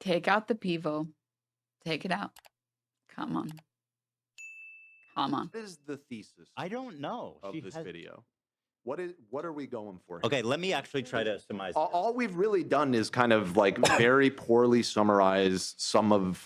Take out the pivo. Take it out. Come on. Come on. What is the thesis I don't know. of this video? What are we going for here? Okay, let me actually try to surmise. All we've really done is kind of like very poorly summarize some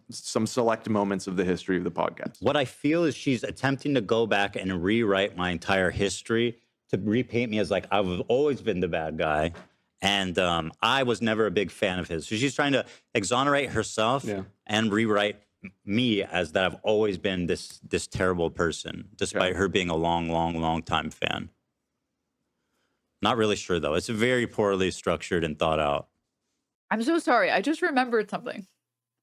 select moments of the history of the podcast. What I feel is she's attempting to go back and rewrite my entire history to repaint me as like I've always been the bad guy. And I was never a big fan of his. So she's trying to exonerate herself and rewrite me as that I've always been this terrible person, despite her being a long time fan. Not really sure, though. It's very poorly structured and thought out. I'm so sorry. I just remembered something.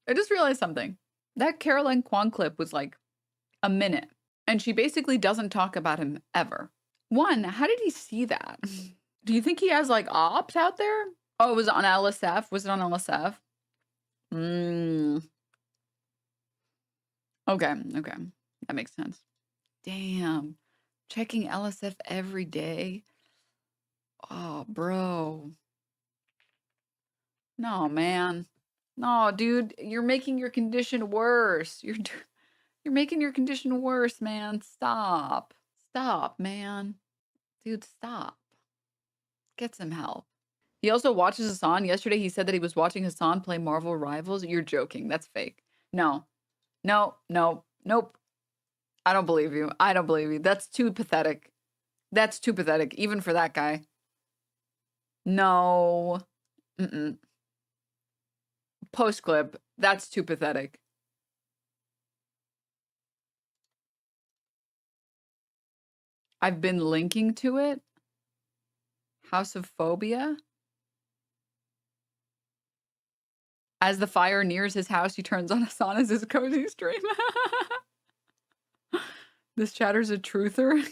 I just realized something. That Caroline Kwan clip was like a minute. And she basically doesn't talk about him ever. One, how did he see that? Do you think he has like ops out there? Oh, it was on LSF. Was it on LSF? Okay. That makes sense. Damn. Checking LSF every day. Oh, bro. No, man. No, dude, you're making your condition worse. You're making your condition worse, man. Stop. Stop, man. Dude, stop. Get some help. He also watches Hasan. Yesterday, he said that he was watching Hasan play Marvel Rivals. You're joking. That's fake. No. Nope. I don't believe you. That's too pathetic. That's too pathetic, even for that guy. No. Post clip. That's too pathetic. I've been linking to it. House of Phobia. As the fire nears his house, he turns on Hasan as his cozy stream. This chatter's a truther.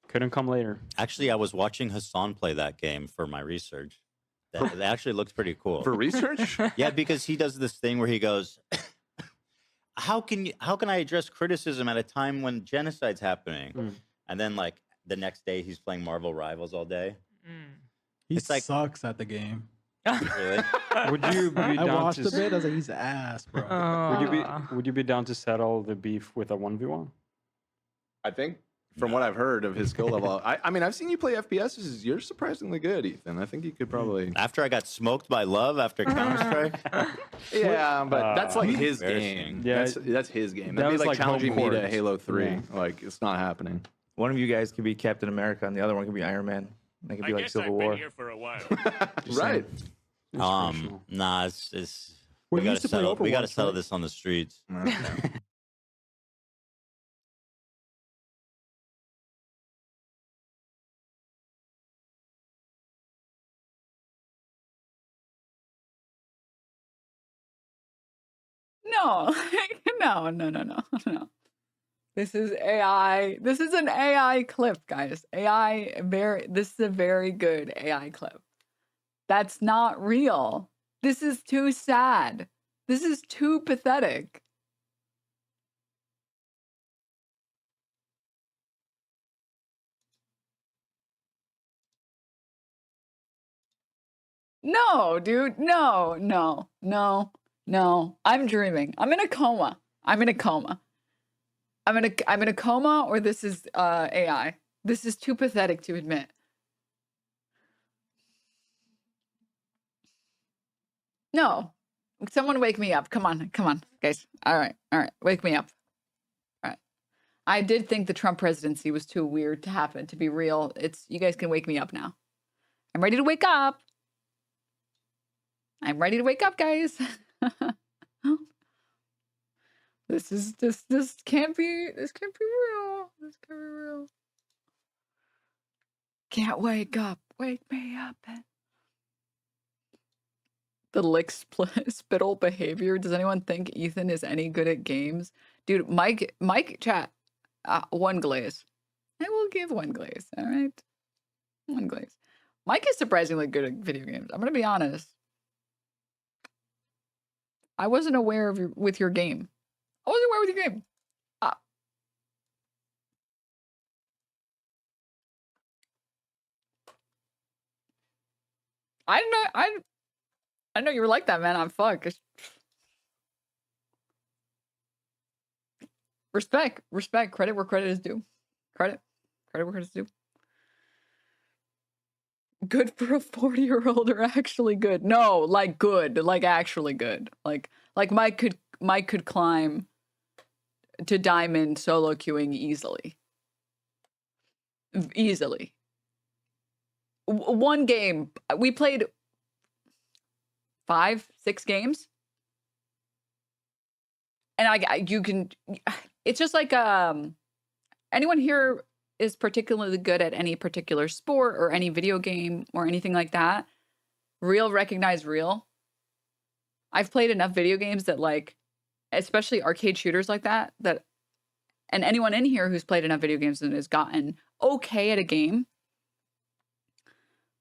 Couldn't come later. Actually, I was watching Hasan play that game for my research. That actually looks pretty cool. For research? Yeah, because he does this thing where he goes, how can I address criticism at a time when genocide's happening? And then like the next day he's playing Marvel Rivals all day. He sucks at the game. Really? Would you be down I watched to a bit. I was like, he's ass, bro. Would you be down to settle the beef with a 1v1? I think from what I've heard of his skill level, I mean, I've seen you play FPS. You're surprisingly good, Ethan. I think you could probably. After I got smoked by Love after Counter-Strike? Yeah, but that's like his game. Yeah, that's his game. that That'd be was like like challenging me to homeport. Halo 3. Yeah. Like, it's not happening. One of you guys could be Captain America, and the other one could be Iron Man. That could be like Civil War. Been here for a while. Right. Nah, it's Well, we you gotta used to play settle. We gotta Overwatch, settle right? this on the streets. No. No. This is AI. This is an AI clip, guys. This is a very good AI clip. That's not real. This is too sad. This is too pathetic. No, dude. No. I'm dreaming. I'm in a coma. I'm in a coma, or this is AI. This is too pathetic to admit. No. Someone wake me up. Come on, guys. All right. Wake me up. All right. I did think the Trump presidency was too weird to happen, to be real. You guys can wake me up now. I'm ready to wake up. I'm ready to wake up, guys. This can't be real. This can't be real. Can't wake up. Wake me up. The lick spittle behavior. Does anyone think Ethan is any good at games? Dude, Mike chat. 1 glaze. I will give 1 glaze. All right. 1 glaze. Mike is surprisingly good at video games. I'm going to be honest. I wasn't aware of your game. I wasn't aware with your game. I know you were like that, man. I'm fuck. Respect, credit where credit is due. Credit where credit is due. Good for a 40-year-old or actually good? No, like good, like actually good. Like Mike could climb to diamond solo queuing easily. Easily. One game, we played 5, 6 games. And you can, it's just like, anyone here is particularly good at any particular sport or any video game or anything like that? Real, recognize real. I've played enough video games that, like, especially arcade shooters like that, and anyone in here who's played enough video games and has gotten okay at a game,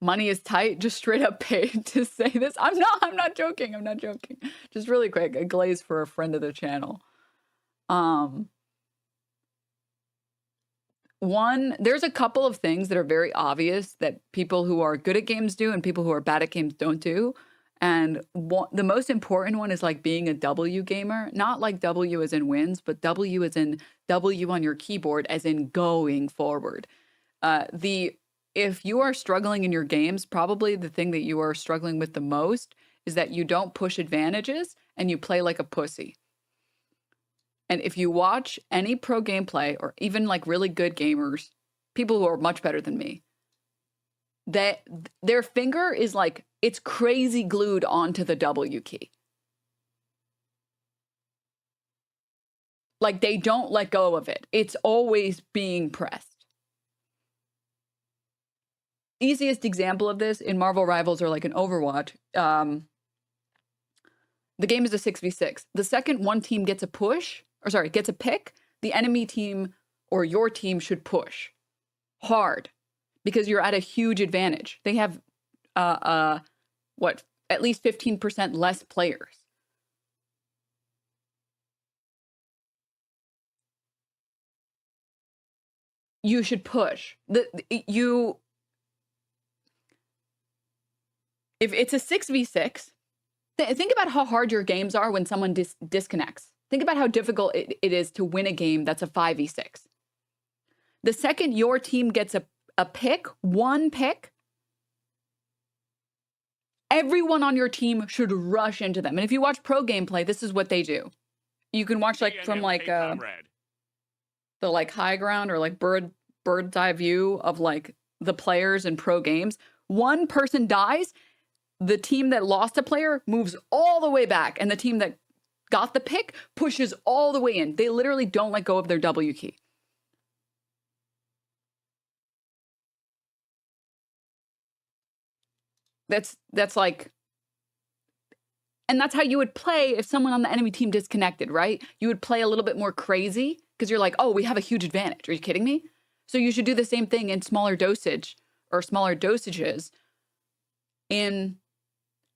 money is tight, just straight up paid to say this. I'm not joking. Just really quick, a glaze for a friend of the channel. There's a couple of things that are very obvious that people who are good at games do and people who are bad at games don't do. And the most important one is like being a W gamer, not like W as in wins, but W as in W on your keyboard as in going forward. If you are struggling in your games, probably the thing that you are struggling with the most is that you don't push advantages and you play like a pussy. And if you watch any pro gameplay or even like really good gamers, people who are much better than me, that their finger is like, it's crazy glued onto the W key. Like they don't let go of it. It's always being pressed. Easiest example of this in Marvel Rivals or like an Overwatch, the game is a 6v6. The second one team gets a pick, the enemy team or your team should push hard because you're at a huge advantage. They have, at least 15% less players. You should push. If it's a 6v6, think about how hard your games are when someone disconnects. Think about how difficult it is to win a game that's a 5v6. The second your team gets a pick, one pick, everyone on your team should rush into them. And if you watch pro gameplay, this is what they do. You can watch like from like the like high ground or like bird's eye view of like the players in pro games. One person dies, the team that lost a player moves all the way back, and the team that got the pick pushes all the way in. They literally don't let go of their W key. That's like, and that's how you would play if someone on the enemy team disconnected, right? You would play a little bit more crazy because you're like, oh, we have a huge advantage. Are you kidding me? So you should do the same thing in smaller dosage or smaller dosages in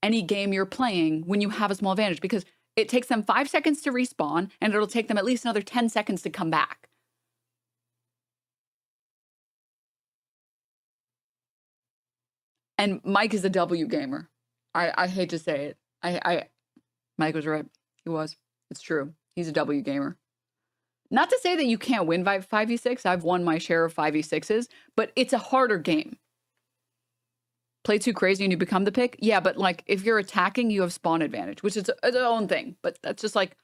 any game you're playing when you have a small advantage, because it takes them 5 seconds to respawn and it'll take them at least another 10 seconds to come back. And Mike is a W gamer. I hate to say it. Mike was right. He was. It's true. He's a W gamer. Not to say that you can't win 5v6. I've won my share of 5v6s, but it's a harder game. Play too crazy and you become the pick? Yeah, but like if you're attacking, you have spawn advantage, which is its own thing. But that's just like,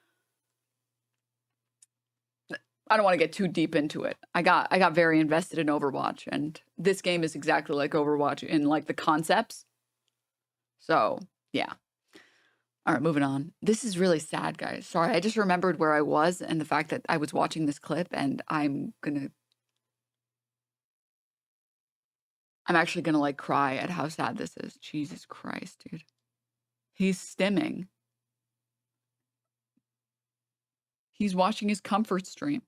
I don't want to get too deep into it. I got very invested in Overwatch, and this game is exactly like Overwatch in like the concepts. So yeah. All right, moving on. This is really sad, guys. Sorry, I just remembered where I was and the fact that I was watching this clip, and I'm actually gonna like cry at how sad this is. Jesus Christ, dude. He's stimming. He's watching his comfort stream.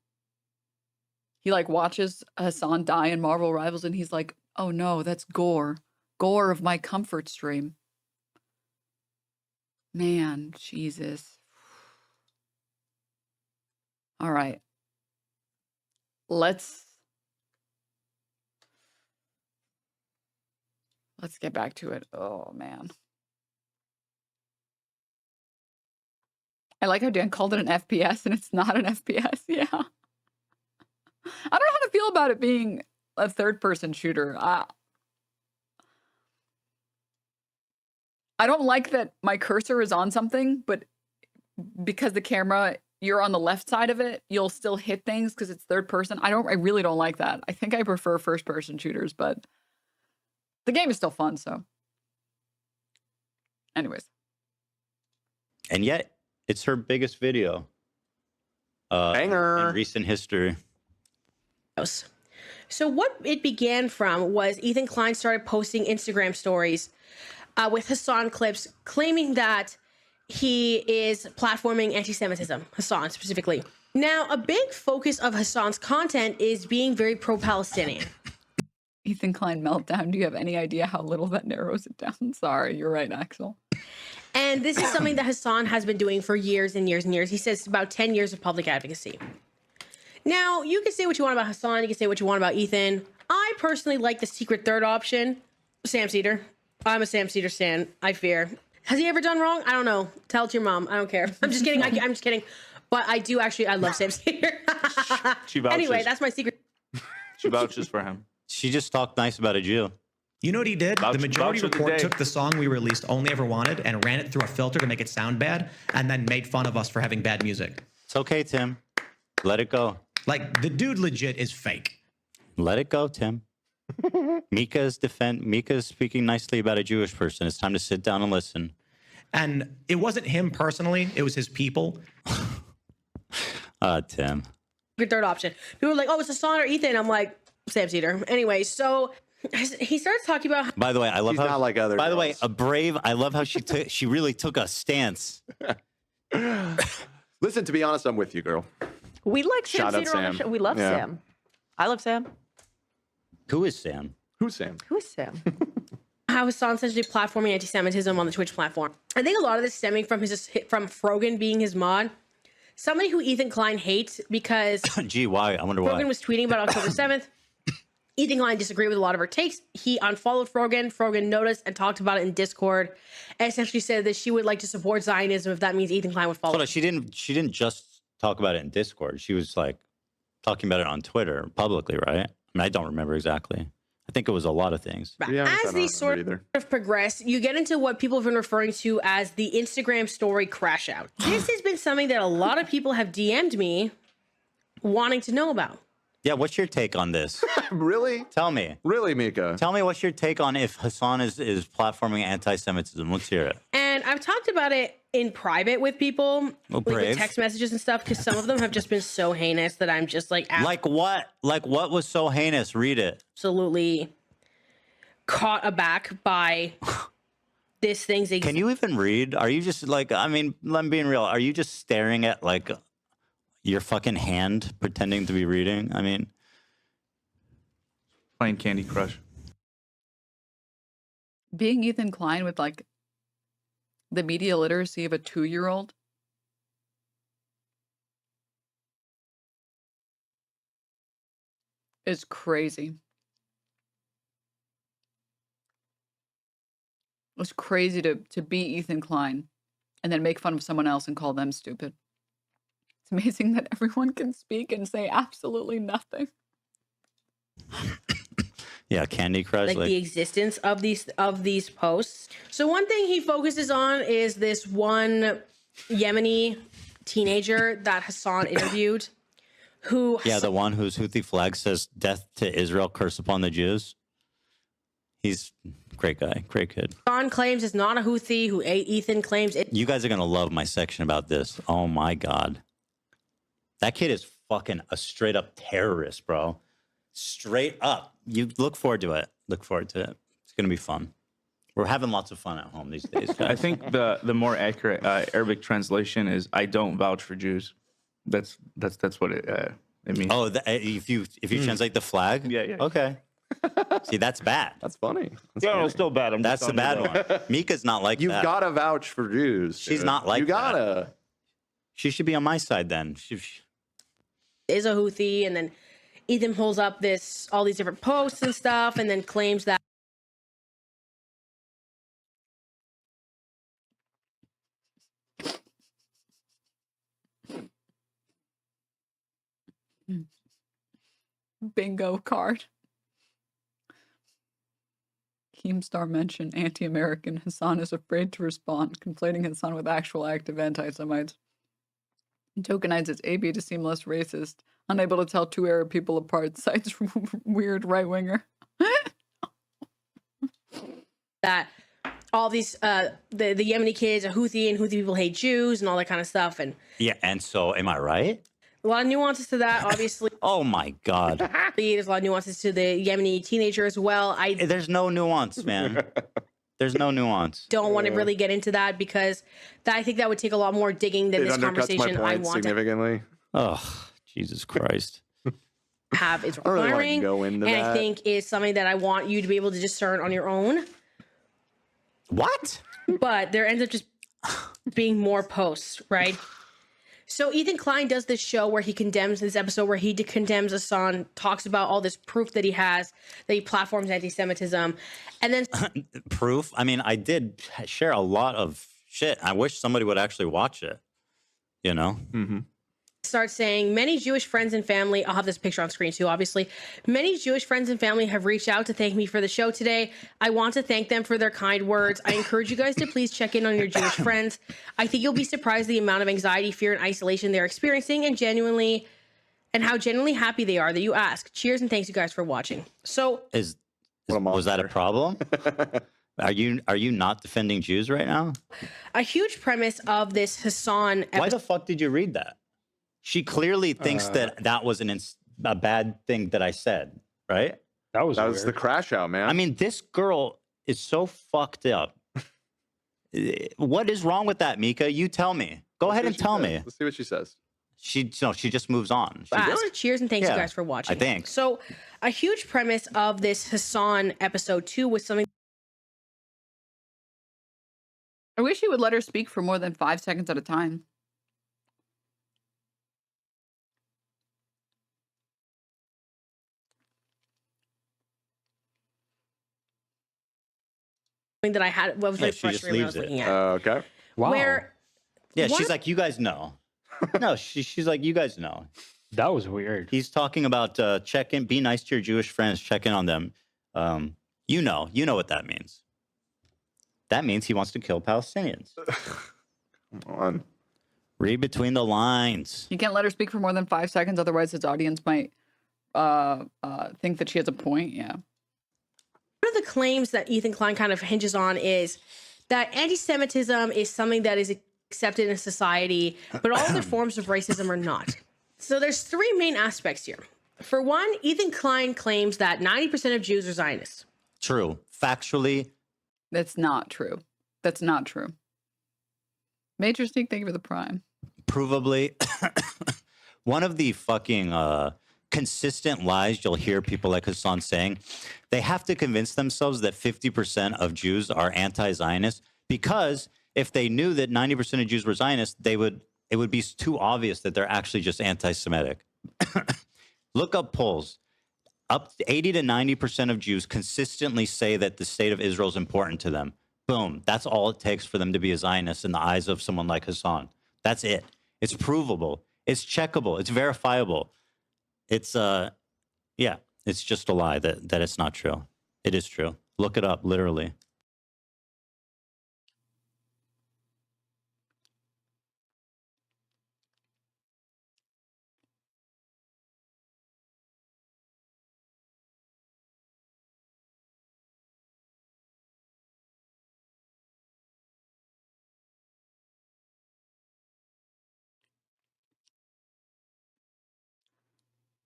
He like watches Hasan die in Marvel Rivals and he's like, oh no, that's gore. Gore of my comfort stream. Man, Jesus. All right. Let's Let's get back to it. Oh, man. I like how Dan called it an FPS and it's not an FPS. Yeah. I don't know how to feel about it being a third-person shooter. I don't like that my cursor is on something, but because the camera, you're on the left side of it, you'll still hit things because it's third person. I really don't like that. I think I prefer first-person shooters, but the game is still fun, so. Anyways. And yet, it's her biggest video Banger. in recent history. So what it began from was Ethan Klein started posting Instagram stories with Hasan clips claiming that he is platforming anti-Semitism, Hasan specifically. Now, a big focus of Hasan's content is being very pro-Palestinian. Ethan Klein meltdown. Do you have any idea how little that narrows it down? Sorry, you're right, Axel. And this is something that Hasan has been doing for years and years and years. He says about 10 years of public advocacy. Now, you can say what you want about Hasan. You can say what you want about Ethan. I personally like the secret third option, Sam Cedar. I'm a Sam Cedar stan, I fear. Has he ever done wrong? I don't know. Tell it to your mom. I don't care. I'm just kidding. I'm just kidding. But I do actually, I love Sam Cedar. She vouches. Anyway, that's my secret. She vouches for him. She just talked nice about a Jew. You know what he did? Vouch- The Majority vouch of the Report day. took the song we released, Only Ever Wanted, and ran it through a filter to make it sound bad, and then made fun of us for having bad music. It's okay, Tim. Let it go. Like, the dude legit is fake. Let it go, Tim. Mika's speaking nicely about a Jewish person. It's time to sit down and listen. And it wasn't him personally, it was his people. Tim. Third option. People were like, oh, it's Hasan or Ethan. I'm like, Sam Cedar. Anyway, so he starts talking about. By the way, I love She's how not like other By the way, girls. a brave. I love how she really took a stance. Listen, to be honest, I'm with you, girl. We like Sam Shout out Cedar on the Sam. show. We love Yeah. Sam. I love Sam. Who is Sam? Who's Sam? Who is Sam? How Hasan essentially platforming anti-Semitism on the Twitch platform. I think a lot of this stemming from from Frogan being his mod. Somebody who Ethan Klein hates because Gee, why? I wonder why. Frogan was tweeting about October 7th. Ethan Klein disagreed with a lot of her takes. He unfollowed Frogan. Frogan noticed and talked about it in Discord and essentially said that she would like to support Zionism if that means Ethan Klein would follow. Hold on, she didn't just talk about it in Discord. She was like talking about it on Twitter publicly, right? I mean, I don't remember exactly. I think it was a lot of things. To be honest, I As don't these sort remember of progress, you get into what people have been referring to as the Instagram story crash out. This has been something that a lot of people have DM'd me wanting to know about. Yeah, what's your take on this? Really? Tell me. Really, Mika? Tell me what's your take on if Hasan is platforming anti-Semitism. Let's hear it. And I've talked about it in private with people, like brave. with text messages and stuff, because some of them have just been so heinous that I'm just like Like what? Like what was so heinous? Read it. absolutely caught aback by this thing's existence. Can you even read? Are you just like, I mean, I'm being real. Are you just staring at like your fucking hand pretending to be reading? I mean, Playing Candy Crush. Being Ethan Klein with like the media literacy of a 2-year-old. Is crazy. It's crazy to be Ethan Klein and then make fun of someone else and call them stupid. It's amazing that everyone can speak and say absolutely nothing. yeah, Candy Crush. like the existence of these posts. So one thing he focuses on is this one Yemeni teenager that Hasan interviewed, who yeah, the one whose Houthi flag says "Death to Israel, curse upon the Jews." He's a great guy, great kid. Hasan claims is not a Houthi, who Ethan claims it. You guys are gonna love my section about this. Oh my god, that kid is fucking a straight up terrorist, bro. Straight up. You look forward to it. Look forward to it. It's gonna be fun. We're having lots of fun at home these days. I Guys. think the more accurate Arabic translation is "I don't vouch for Jews." That's what it means. Oh, if you translate the flag, Yeah, yeah. Okay. See, that's bad. That's funny. That's Yeah, no, funny. it's still bad. That's the bad one. Mika's not like You've that. got to vouch for Jews. She's dude. not like You gotta. She should be on my side then. Is a Houthi, and then Ethan pulls up all these different posts and stuff, and then claims that Bingo card. Keemstar mentioned anti-American. Hasan is afraid to respond, conflating Hasan with actual active anti-Semites. He tokenizes AB to seem less racist. Unable to tell two Arab people apart, cites weird right-winger. That all these the Yemeni kids are Houthi and Houthi people hate Jews and all that kind of stuff. And Yeah, and so am I right? a lot of nuances to that, obviously. Oh my God. There's a lot of nuances to the Yemeni teenager as well. I There's no nuance, man. There's no nuance. don't want to really get into that because I think that would take a lot more digging than It this undercuts conversation my I point want to significantly. Oh, Jesus Christ. have. It's I don't really wanna requiring, go into and I that. think is something that I want you to be able to discern on your own. What? But there ends up just being more posts, right? So Ethan Klein does this show where he condemns this episode where he condemns Hasan, talks about all this proof that he has, that he platforms anti-Semitism, and then Proof? I mean, I did share a lot of shit. I wish somebody would actually watch it. You know? Mm-hmm. starts saying, many Jewish friends and family, I'll have this picture on screen too, obviously. Many Jewish friends and family have reached out to thank me for the show today. I want to thank them for their kind words. I encourage you guys to please check in on your Jewish friends. I think you'll be surprised the amount of anxiety, fear, and isolation they're experiencing and how genuinely happy they are that you ask. Cheers and thanks you guys for watching. So Was that a problem? Are you not defending Jews right now? a huge premise of this Hasan Why the fuck did you read that? She clearly thinks that was a bad thing that I said, right? That was the crash out, man. I mean, this girl is so fucked up. What is wrong with that, Mika? You tell me. Go ahead and tell me. Let's see what she says. She just moves on. Cheers and thanks you guys for watching. I think. So a huge premise of this Hasan episode 2 was something I wish he would let her speak for more than 5 seconds at a time. that I had was very she just frustrating when I was leaves it. looking at. Okay. Wow. Where Yeah, one she's of- like, you guys know. No, she's like, you guys know. That was weird. He's talking about check in, be nice to your Jewish friends, check in on them. You know what that means. That means he wants to kill Palestinians. Come on. Read between the lines. You can't let her speak for more than 5 seconds, otherwise his audience might think that she has a point. Yeah. one of the claims that Ethan Klein kind of hinges on is that anti-Semitism is something that is accepted in society, but all other forms of racism are not. So there's three main aspects here. For one, Ethan Klein claims that 90% of Jews are Zionists. True. Factually. That's not true. That's not true. Major Sneak, thank you for the prime. Provably. One of the fucking consistent lies you'll hear people like Hasan saying, they have to convince themselves that 50% of Jews are anti-Zionist, because if they knew that 90% of Jews were Zionists, it would be too obvious that they're actually just anti-Semitic. Look up polls. Up to 80 to 90% of Jews consistently say that the state of Israel is important to them. Boom. That's all it takes for them to be a Zionist in the eyes of someone like Hasan. That's it. It's provable. It's checkable. It's verifiable. It's it's just a lie that it's not true. It is true. Look it up, literally.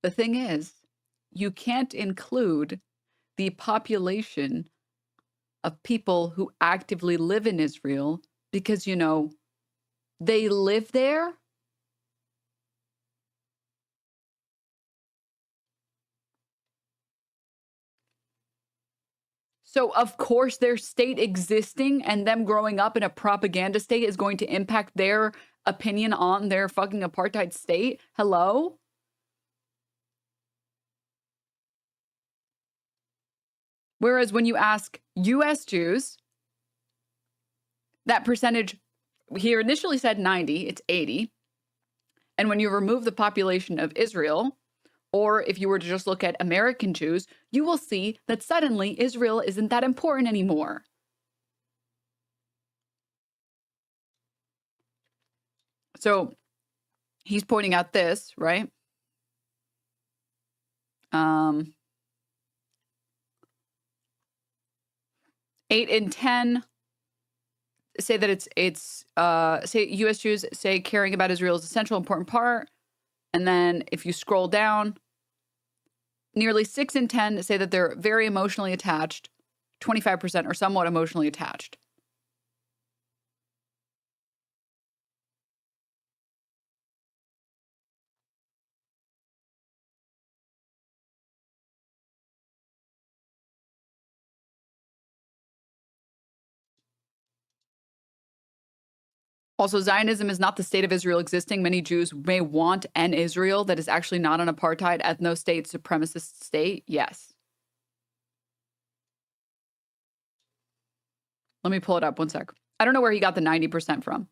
The thing is, you can't include the population of people who actively live in Israel because, you know, they live there. So, of course, their state existing and them growing up in a propaganda state is going to impact their opinion on their fucking apartheid state. Hello? Whereas when you ask U.S. Jews, that percentage here initially said 90, it's 80. And when you remove the population of Israel, Or if you were to just look at American Jews, you will see that suddenly Israel isn't that important anymore. So he's pointing out this, right? 8 in 10 say that say U.S. Jews say caring about Israel is a central important part. And then if you scroll down, nearly 6 in 10 say that they're very emotionally attached. 25% are somewhat emotionally attached. Also, Zionism is not the state of Israel existing. Many Jews may want an Israel that is actually not an apartheid, ethno-state, supremacist state. Yes. Let me pull it up 1 sec. I don't know where he got the 90% from.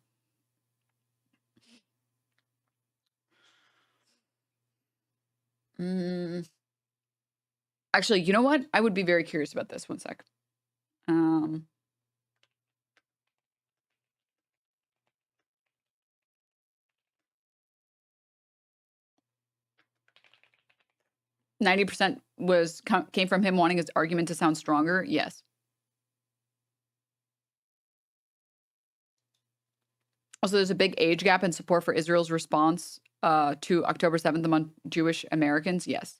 Actually, you know what? I would be very curious about this. 1 sec. 90% came from him wanting his argument to sound stronger. Yes. Also, there's a big age gap in support for Israel's response to October 7th among Jewish Americans. Yes.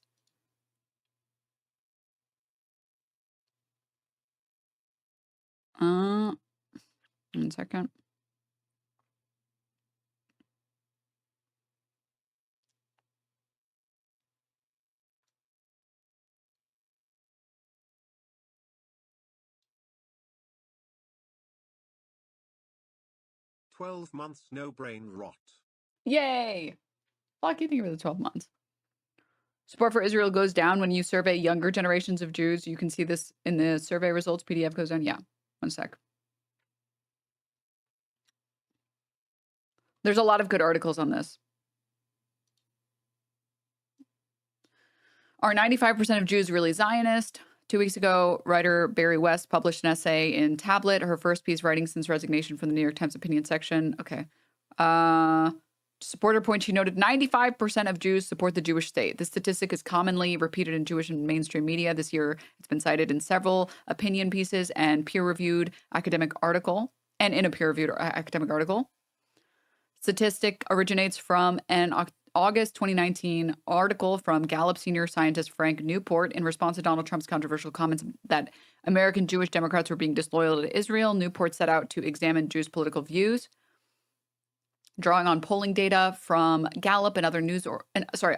One second. "12 months no brain rot." Yay. Fuck, you think of the 12 months. Support for Israel goes down when you survey younger generations of Jews. You can see this in the survey results. PDF goes down. Yeah. 1 sec. There's a lot of good articles on this. Are 95% of Jews really Zionist? 2 weeks ago, writer Barry West published an essay in Tablet, her first piece writing since resignation from the New York Times opinion section. Okay. To support her point, she noted 95% of Jews support the Jewish state. This statistic is commonly repeated in Jewish and mainstream media. This year, it's been cited in several opinion pieces and peer-reviewed academic article, and in a peer-reviewed academic article. Statistic originates from an August 2019 article from Gallup senior scientist Frank Newport in response to Donald Trump's controversial comments that American Jewish Democrats were being disloyal to Israel. Newport set out to examine Jews' political views, drawing on polling data from Gallup and other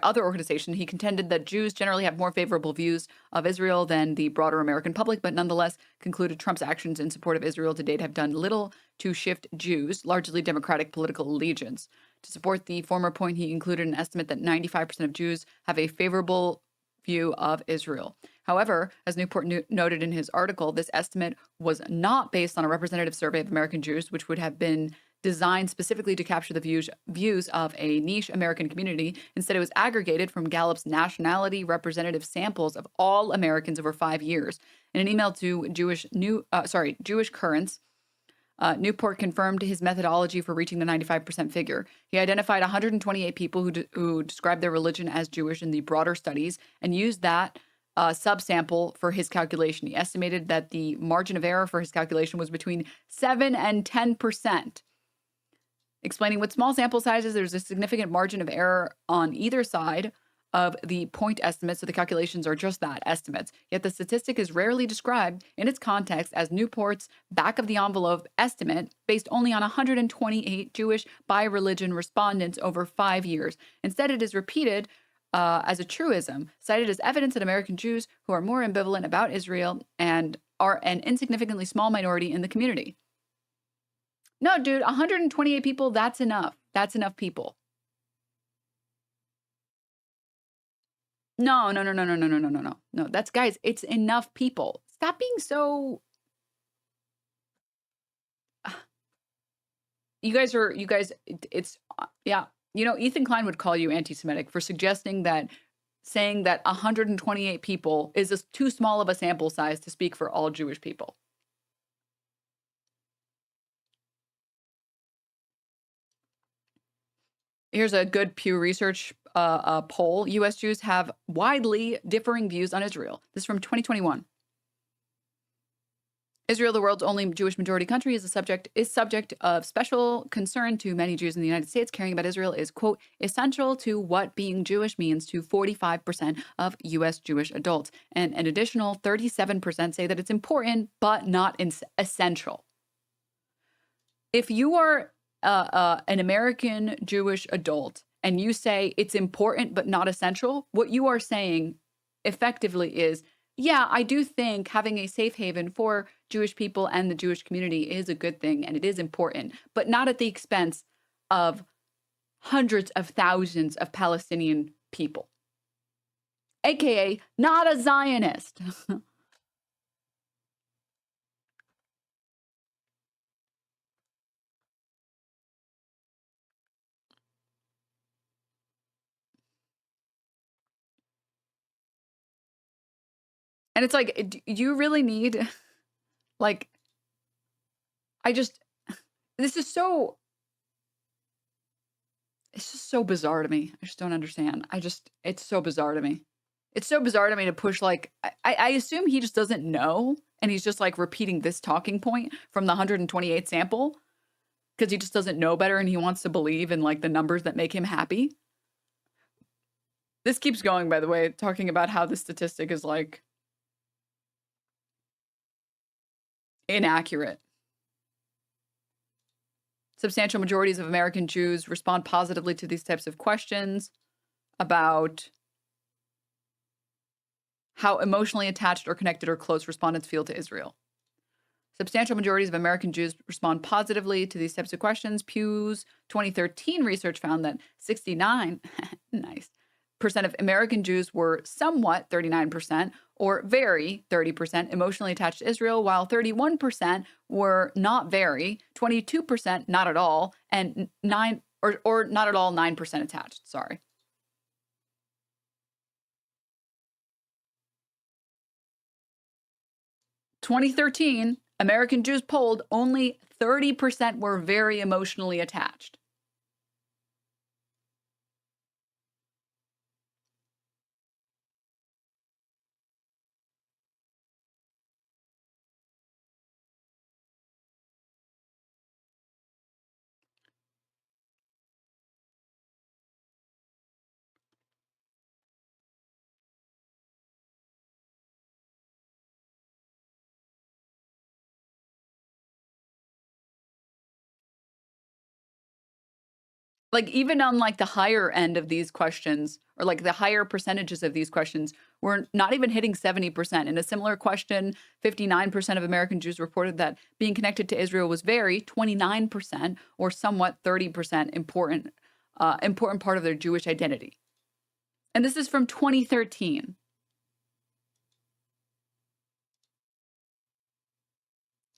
other organizations. He contended that Jews generally have more favorable views of Israel than the broader American public, but nonetheless concluded Trump's actions in support of Israel to date have done little to shift Jews, largely Democratic political allegiance. To support the former point, he included an estimate that 95% of Jews have a favorable view of Israel. However, as Newport noted in his article, this estimate was not based on a representative survey of American Jews, which would have been designed specifically to capture the views of a niche American community. Instead, it was aggregated from Gallup's nationality representative samples of all Americans over 5 years. In an email to Jewish Currents, Newport confirmed his methodology for reaching the 95% figure. He identified 128 people who described their religion as Jewish in the broader studies and used that subsample for his calculation. He estimated that the margin of error for his calculation was between 7 and 10%. Explaining with small sample sizes, there's a significant margin of error on either side of the point estimates, so the calculations are just that, estimates. Yet the statistic is rarely described in its context as Newport's back-of-the-envelope estimate based only on 128 Jewish by-religion respondents over 5 years. Instead, it is repeated as a truism, cited as evidence that American Jews who are more ambivalent about Israel and are an insignificantly small minority in the community. No, dude, 128 people, that's enough. That's enough people. No. No, that's, guys, it's enough people. Stop being so... You guys, it's, yeah. You know, Ethan Klein would call you anti-Semitic for suggesting that saying that 128 people is too small of a sample size to speak for all Jewish people. Here's a good Pew Research poll. U.S. Jews have widely differing views on Israel. This is from 2021. Israel, the world's only Jewish majority country, is subject of special concern to many Jews in the United States. Caring about Israel is, quote, essential to what being Jewish means to 45% of U.S. Jewish adults. And an additional 37% say that it's important, but not essential. If you are an American Jewish adult and you say it's important, but not essential, what you are saying effectively is, yeah, I do think having a safe haven for Jewish people and the Jewish community is a good thing and it is important, but not at the expense of hundreds of thousands of Palestinian people. AKA, not a Zionist. And it's like, do you really need, like, this is so, it's just so bizarre to me. I just don't understand. It's so bizarre to me. It's so bizarre to me to push, like, I assume he just doesn't know. And he's just like repeating this talking point from the 128 sample because he just doesn't know better and he wants to believe in like the numbers that make him happy. This keeps going, by the way, talking about how the statistic is like inaccurate. Substantial majorities of American Jews respond positively to these types of questions about how emotionally attached or connected or close respondents feel to Israel. Substantial majorities of American Jews respond positively to these types of questions. Pew's 2013 research found that 69% of American Jews were somewhat, 39%, or very, 30%, emotionally attached to Israel, while 31% were not very, 22% not at all, and not at all, 9% attached. Sorry. In 2013, American Jews polled, only 30% were very emotionally attached. Like even on like the higher end of these questions, or like the higher percentages of these questions, we're not even hitting 70%. In a similar question, 59% of American Jews reported that being connected to Israel was very, 29%, or somewhat 30% important part of their Jewish identity. And this is from 2013.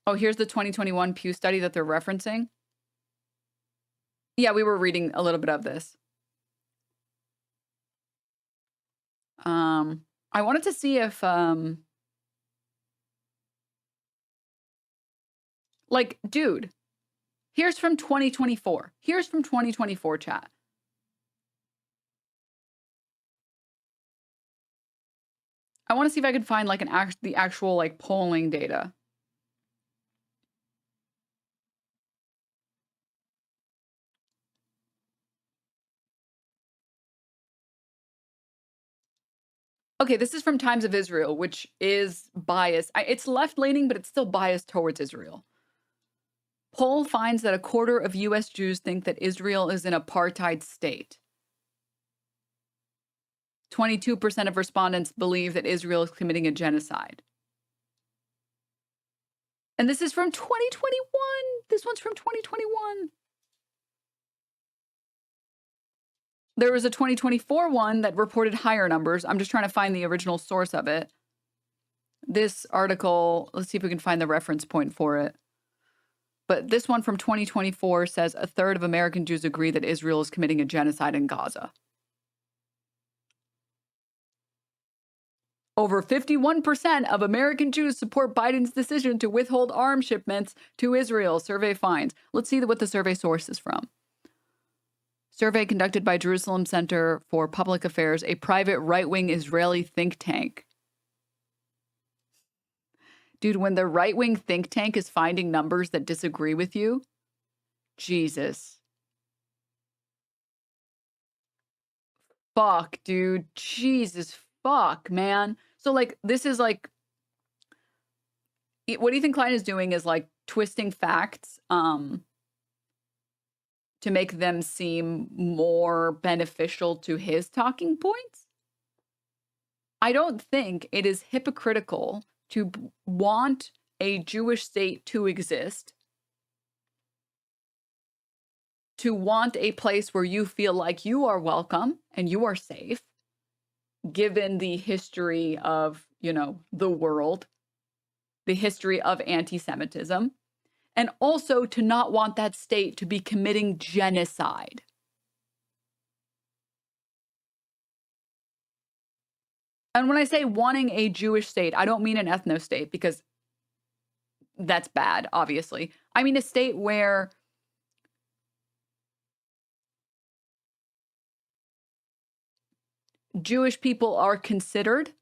Oh, here's the 2021 Pew study that they're referencing. Yeah, we were reading a little bit of this. I wanted to see if, like, dude, here's from 2024. Here's from 2024, chat. I want to see if I could find, like, the actual, like, polling data. Okay, this is from Times of Israel, which is biased. It's left-leaning, but it's still biased towards Israel. Poll finds that a quarter of U.S. Jews think that Israel is an apartheid state. 22% of respondents believe that Israel is committing a genocide. And this is from 2021. This one's from 2021. There was a 2024 one that reported higher numbers. I'm just trying to find the original source of it. This article, let's see if we can find the reference point for it. But this one from 2024 says a third of American Jews agree that Israel is committing a genocide in Gaza. Over 51% of American Jews support Biden's decision to withhold arms shipments to Israel, survey finds. Let's see what the survey source is from. Survey conducted by Jerusalem Center for Public Affairs, a private right-wing Israeli think tank. Dude, when the right-wing think tank is finding numbers that disagree with you, Jesus. Fuck, dude. Jesus fuck, man. So, like, this is like, what Ethan Klein is doing is like twisting facts to make them seem more beneficial to his talking points. I don't think it is hypocritical to want a Jewish state to exist, to want a place where you feel like you are welcome and you are safe, given the history of, you know, the world, the history of anti-Semitism, and also to not want that state to be committing genocide. And when I say wanting a Jewish state, I don't mean an ethno-state, because that's bad, obviously. I mean a state where Jewish people are considered,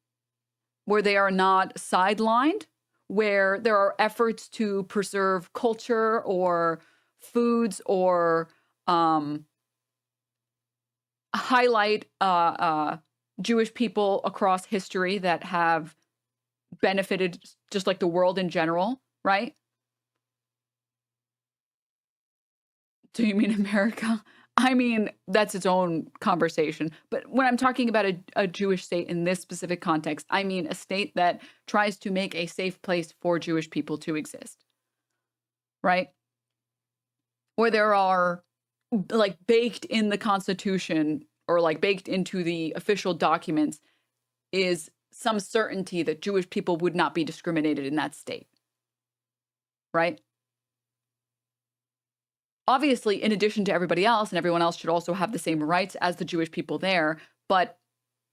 where they are not sidelined, where there are efforts to preserve culture or foods or highlight Jewish people across history that have benefited just like the world in general, right? Do you mean America? I mean, that's its own conversation. But when I'm talking about a Jewish state in this specific context, I mean a state that tries to make a safe place for Jewish people to exist, right? Where there are, like, baked in the Constitution or like baked into the official documents is some certainty that Jewish people would not be discriminated in that state, right? Obviously, in addition to everybody else, and everyone else should also have the same rights as the Jewish people there. But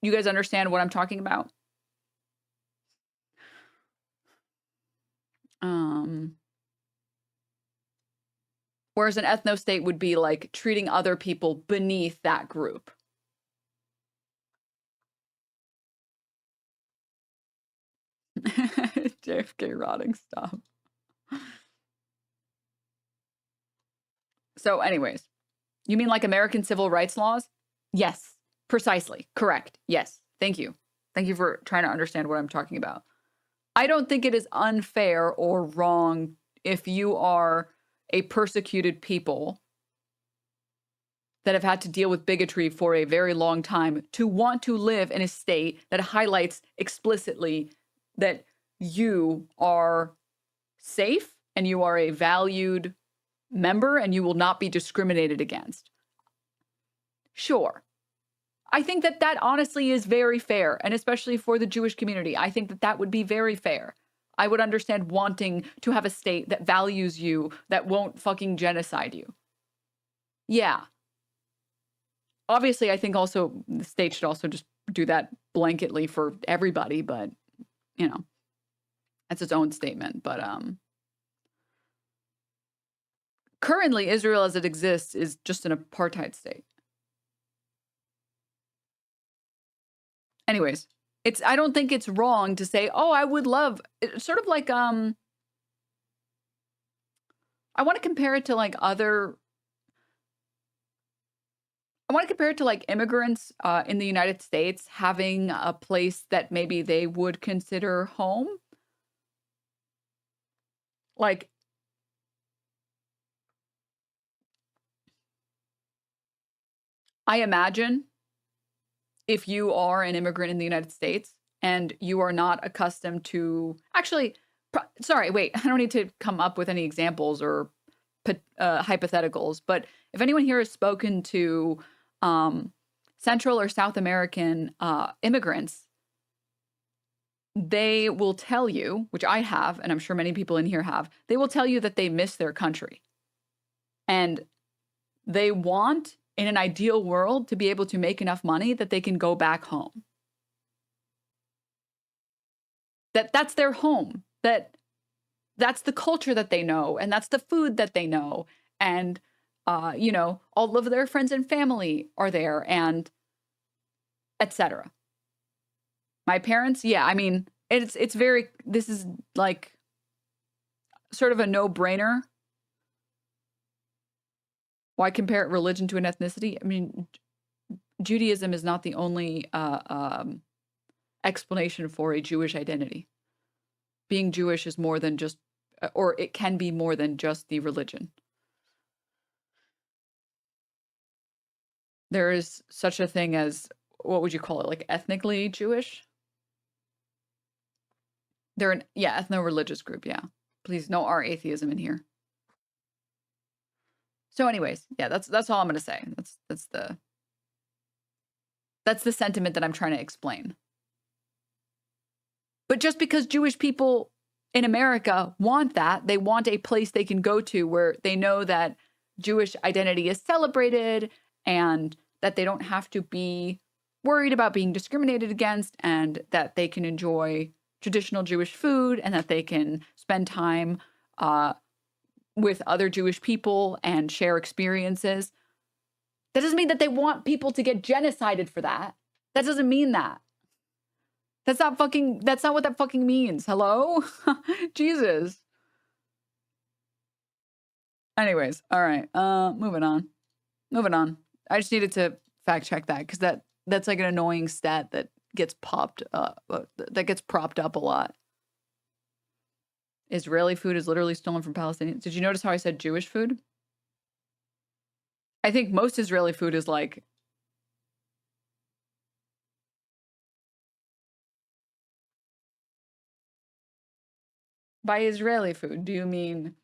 you guys understand what I'm talking about? Whereas an ethno-state would be like treating other people beneath that group. JFK rotting stuff. So anyways, you mean like American civil rights laws? Yes, precisely. Correct. Yes. Thank you. Thank you for trying to understand what I'm talking about. I don't think it is unfair or wrong if you are a persecuted people that have had to deal with bigotry for a very long time to want to live in a state that highlights explicitly that you are safe and you are a valued member and you will not be discriminated against. Sure. I think that that honestly is very fair, and especially for the Jewish community, I think that that would be very fair. I would understand wanting to have a state that values you, that won't fucking genocide you. Yeah. Obviously, I think also the state should also just do that blanketly for everybody, but, you know, that's its own statement. But currently, Israel as it exists is just an apartheid state. Anyways, I don't think it's wrong to say, oh, I would love, it's sort of like, I want to compare it to like immigrants in the United States having a place that maybe they would consider home. Like, I imagine if you are an immigrant in the United States and you are not accustomed to, actually, sorry, wait, I don't need to come up with any examples or hypotheticals, but if anyone here has spoken to Central or South American immigrants, they will tell you, which I have, and I'm sure many people in here have, they will tell you that they miss their country. And they want, in an ideal world, to be able to make enough money that they can go back home. that's their home, that's the culture that they know, and that's the food that they know. And, you know, all of their friends and family are there, and etc. My parents, yeah, I mean, it's very, this is like sort of a no-brainer. Why compare religion to an ethnicity? I mean, Judaism is not the only explanation for a Jewish identity. Being Jewish is more than just, or it can be more than just the religion. There is such a thing as, what would you call it, like ethnically Jewish? They're an, yeah, ethno-religious group, yeah. Please, no R atheism in here. So anyways, yeah, that's all I'm gonna say. That's the sentiment that I'm trying to explain. But just because Jewish people in America want that, they want a place they can go to where they know that Jewish identity is celebrated and that they don't have to be worried about being discriminated against, and that they can enjoy traditional Jewish food, and that they can spend time with other Jewish people and share experiences. That doesn't mean that they want people to get genocided for that. That doesn't mean that. That's not what that fucking means. Hello? Jesus. Anyways, all right. Moving on. I just needed to fact check that, because that's like an annoying stat that gets propped up a lot. Israeli food is literally stolen from Palestinians. Did you notice how I said Jewish food? I think most Israeli food is like, by Israeli food, do you mean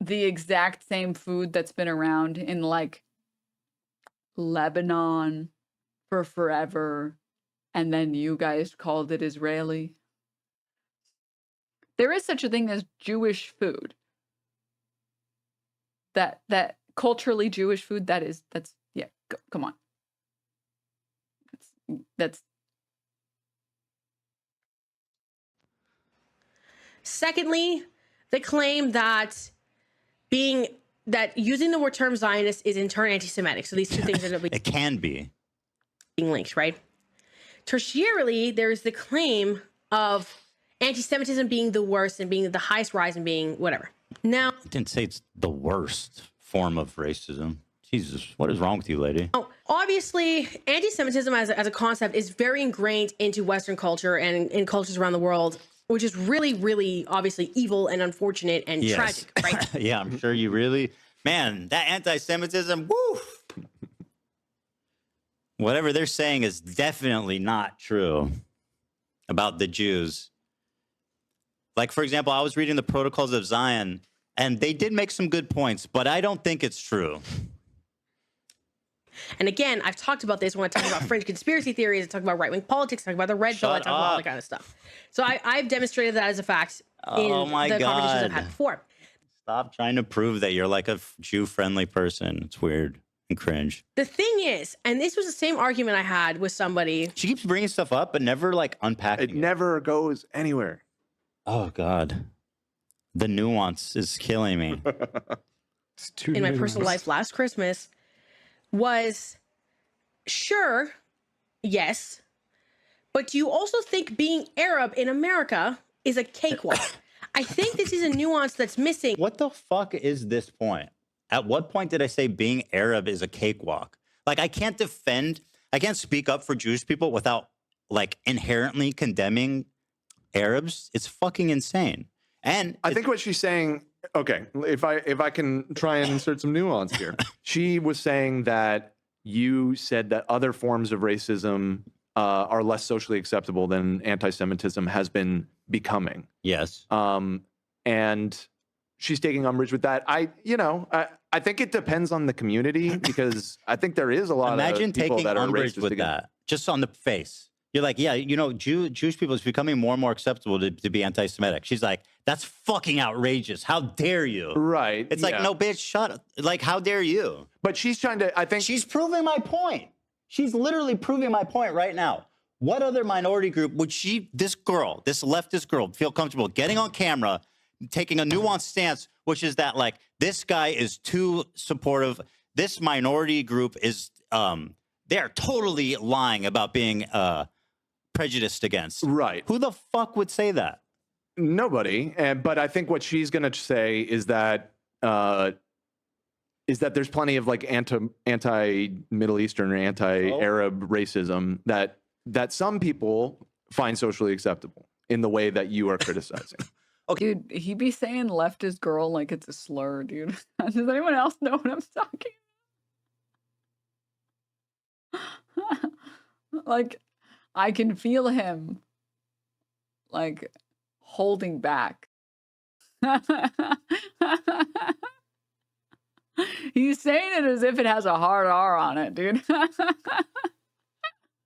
the exact same food that's been around in like Lebanon for forever, and then you guys called it Israeli? There is such a thing as Jewish food. That culturally Jewish food, that's yeah, come on. That's Secondly, the claim that using the word term Zionist is in turn anti-Semitic. So these two things are it can be being linked, right? Tertiarily, there's the claim of anti-Semitism being the worst and being the highest rise and being whatever. Now, I didn't say it's the worst form of racism. Jesus, what is wrong with you, lady? Obviously, anti-Semitism as a concept is very ingrained into Western culture and in cultures around the world, which is really, really obviously evil and unfortunate and tragic, right? Yeah, I'm sure you really, man, that anti-Semitism, woo! Whatever they're saying is definitely not true about the Jews. Like, for example, I was reading the Protocols of Zion, and they did make some good points, but I don't think it's true. And again, I've talked about this when I talk about fringe conspiracy theories, I talk about right-wing politics, I talk about the red pill, I talk about all that kind of stuff. So I've demonstrated that as a fact in the conversations I've had before. Stop trying to prove that you're like a Jew-friendly person. It's weird and cringe. The thing is, and this was the same argument I had with somebody. She keeps bringing stuff up, but never like unpacking it. It never goes anywhere. Oh, God. The nuance is killing me. In my personal life last Christmas was, sure, yes, but do you also think being Arab in America is a cakewalk? I think this is a nuance that's missing. What the fuck is this point? At what point did I say being Arab is a cakewalk? Like, I can't speak up for Jewish people without like inherently condemning Arabs. It's fucking insane. And I think what she's saying, okay, if I can try and insert some nuance here. She was saying that you said that other forms of racism are less socially acceptable than anti-Semitism has been becoming. Yes. And she's taking umbrage with that. I think it depends on the community, because I think there is a lot of people that are racist with that. Just on the face. You're like, yeah, you know, Jewish people is becoming more and more acceptable to be anti-Semitic. She's like, that's fucking outrageous. How dare you? Right. It's like, no, bitch, shut up. Like, how dare you? But she's trying to, I think. She's proving my point. She's literally proving my point right now. What other minority group would this leftist girl, feel comfortable getting on camera, taking a nuanced stance, which is that like this guy is too supportive. This minority group is they're totally lying about being prejudiced against. Right. Who the fuck would say that? Nobody. But I think what she's going to say is that there's plenty of like anti-Middle Eastern or anti-Arab racism that some people find socially acceptable in the way that you are criticizing. Okay. Dude, he be saying leftist girl like it's a slur, dude. Does anyone else know what I'm talking about? Like, I can feel him, like, holding back. He's saying it as if it has a hard R on it, dude.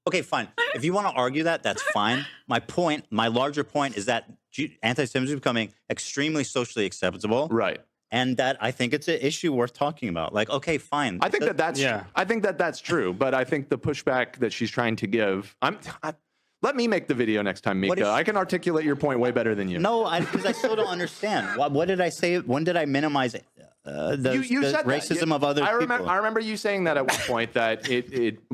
Okay, fine. If you want to argue that, that's fine. My larger point is that anti-Semitism is becoming extremely socially acceptable. Right. And that I think it's an issue worth talking about. Like, okay, fine. I think that's true, but I think the pushback that she's trying to give, let me make the video next time, Mika. I can articulate your point way better than you. No, because I still don't understand. What did I say? When did I minimize the racism of other people? I remember you saying that at one point, that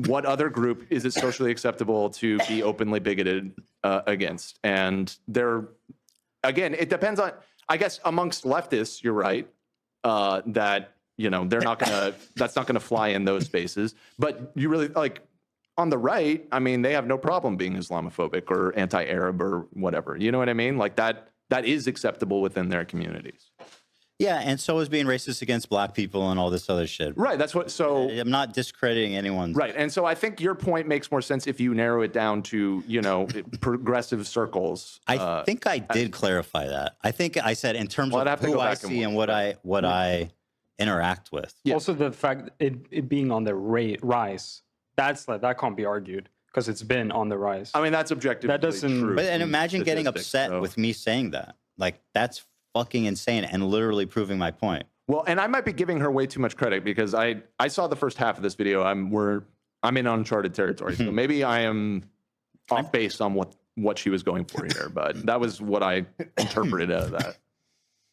what other group is it socially acceptable to be openly bigoted against? And again, it depends on, I guess amongst leftists, you're right, that, they're not gonna, that's not gonna fly in those spaces. But you really, like, on the right, I mean, they have no problem being Islamophobic or anti-Arab or whatever. You know what I mean? Like that is acceptable within their communities. Yeah, and so is being racist against black people and all this other shit. Right, that's what, so... I'm not discrediting anyone. Right, and so I think your point makes more sense if you narrow it down to, progressive circles. I think I did clarify that. I think I said in terms of who I see and what I interact with. Yeah. Also, the fact it being on the rise, that can't be argued because it's been on the rise. I mean, that's objectively that doesn't true. But and imagine getting upset with me saying that. Like, that's fucking insane and literally proving my point. Well, and I might be giving her way too much credit because I saw the first half of this video. I'm in uncharted territory, so maybe I am off base on what she was going for here. But that was what I interpreted out of that.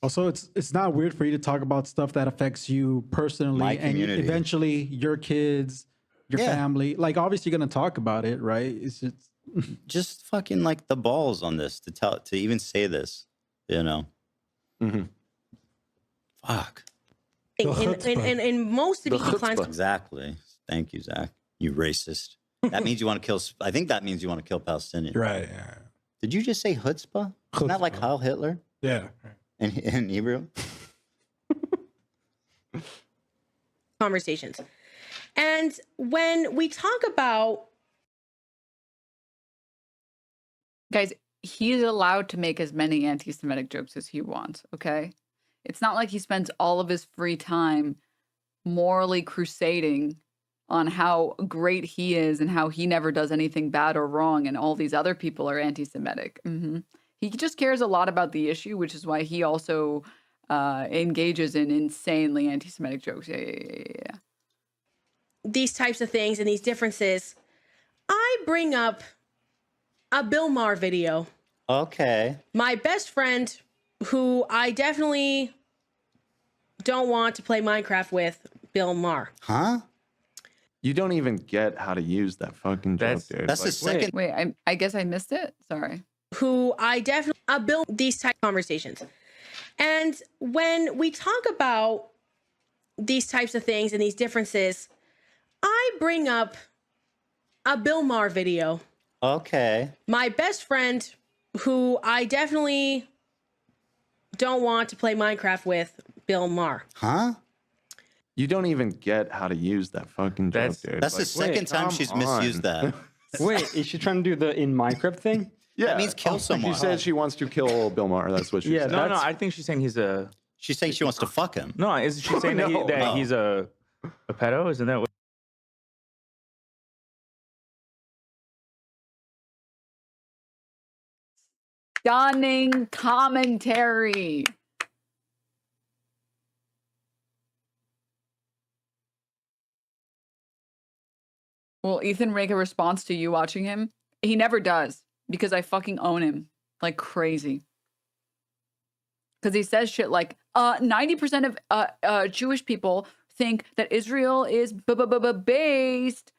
Also, it's not weird for you to talk about stuff that affects you personally, My and community. eventually your kids, your family. Like, obviously, you're gonna talk about it, right? It's just fucking like the balls on this to even say this, Mm-hmm. Fuck. And most of these clients. Exactly. Thank you, Zach. You racist. That means you want to kill. I think that means you want to kill Palestinians. right. Yeah. Did you just say chutzpah? Isn't that like Heil Hitler Yeah. in Hebrew? Conversations. And when we talk about, Guys, he's allowed to make as many anti-Semitic jokes as he wants, okay? It's not like he spends all of his free time morally crusading on how great he is and how he never does anything bad or wrong and all these other people are anti-Semitic. He just cares a lot about the issue, which is why he also engages in insanely anti-Semitic jokes. Yeah. these types of things and these differences, I bring up a Bill Maher video. Okay. My best friend, who I definitely don't want to play Minecraft with, Bill Maher. Huh? You don't even get how to use that fucking joke, dude. That's the second. Wait, I guess I missed it. Sorry. Who I definitely build these type of conversations. And when we talk about these types of things and these differences, I bring up a Bill Maher video. Okay. My best friend, who I definitely don't want to play Minecraft with, Bill Maher. Huh? You don't even get how to use that fucking joke, dude. That's the second time she's misused that. Wait, is she trying to do the in Minecraft thing? Yeah, that means kill someone. She says she wants to kill Bill Maher. That's what she said. No, I think she's saying he's a. She's saying she wants to fuck him. No, isn't she saying that, that he's a pedo? Isn't that what? Stunning commentary. Will Ethan make a response to you watching him? He never does because I fucking own him like crazy. Because he says shit like 90% of Jewish people think that Israel is based.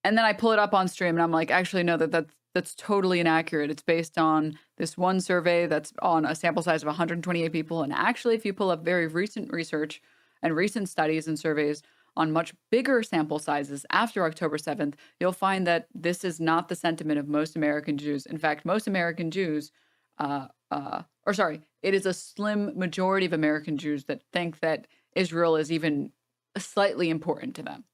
And then I pull it up on stream and I'm like, actually, no, that's totally inaccurate. It's based on this one survey that's on a sample size of 128 people. And actually, if you pull up very recent research and recent studies and surveys on much bigger sample sizes after October 7th, you'll find that this is not the sentiment of most American Jews. In fact, most American Jews, it is a slim majority of American Jews that think that Israel is even slightly important to them.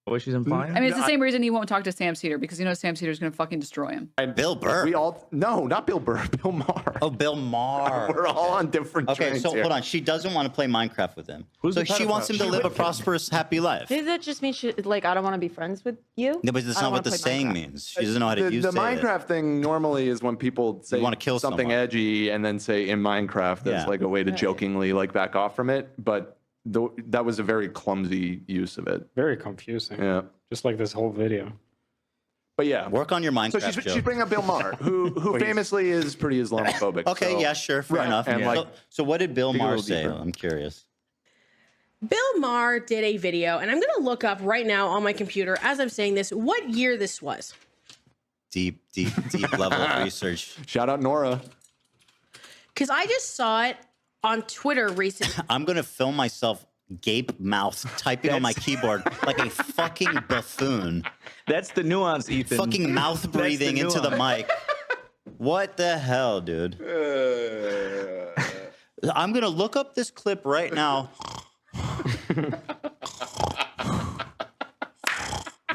What she's implying? I mean, it's the same reason he won't talk to Sam Cedar, because he knows Sam Cedar's going to fucking destroy him. Bill Burr. No, not Bill Burr. Bill Maher. Oh, Bill Maher. We're all on different trains so here. hold on. She doesn't want to play Minecraft with him. Who's So the she wants him to pedophile? live a prosperous, happy life. Does that just mean she, like, I don't want to be friends with you? No, but that's I not don't what wanna the play saying Minecraft. means. She doesn't know how to use the say it. Minecraft thing normally is when people say wanna kill something someone. edgy and then say in Minecraft as Yeah. like a way to jokingly like back off from it. But that was a very clumsy use of it. Very confusing. Yeah. Just like this whole video. But yeah. Work on your Minecraft So she's joke. bringing up Bill Maher, who famously is pretty Islamophobic. Okay, so- yeah, sure, fair Right, enough. and, like, so what did Bill dig a Maher little say? deeper. I'm curious. Bill Maher did a video, and I'm going to look up right now on my computer as I'm saying this what year this was. Deep level of research. Shout out Nora. Because I just saw it on Twitter recently. I'm gonna film myself gape mouth typing on my keyboard like a fucking buffoon. That's the nuance, Ethan. Fucking mouth breathing into the mic. What the hell, dude? I'm gonna look up this clip right now.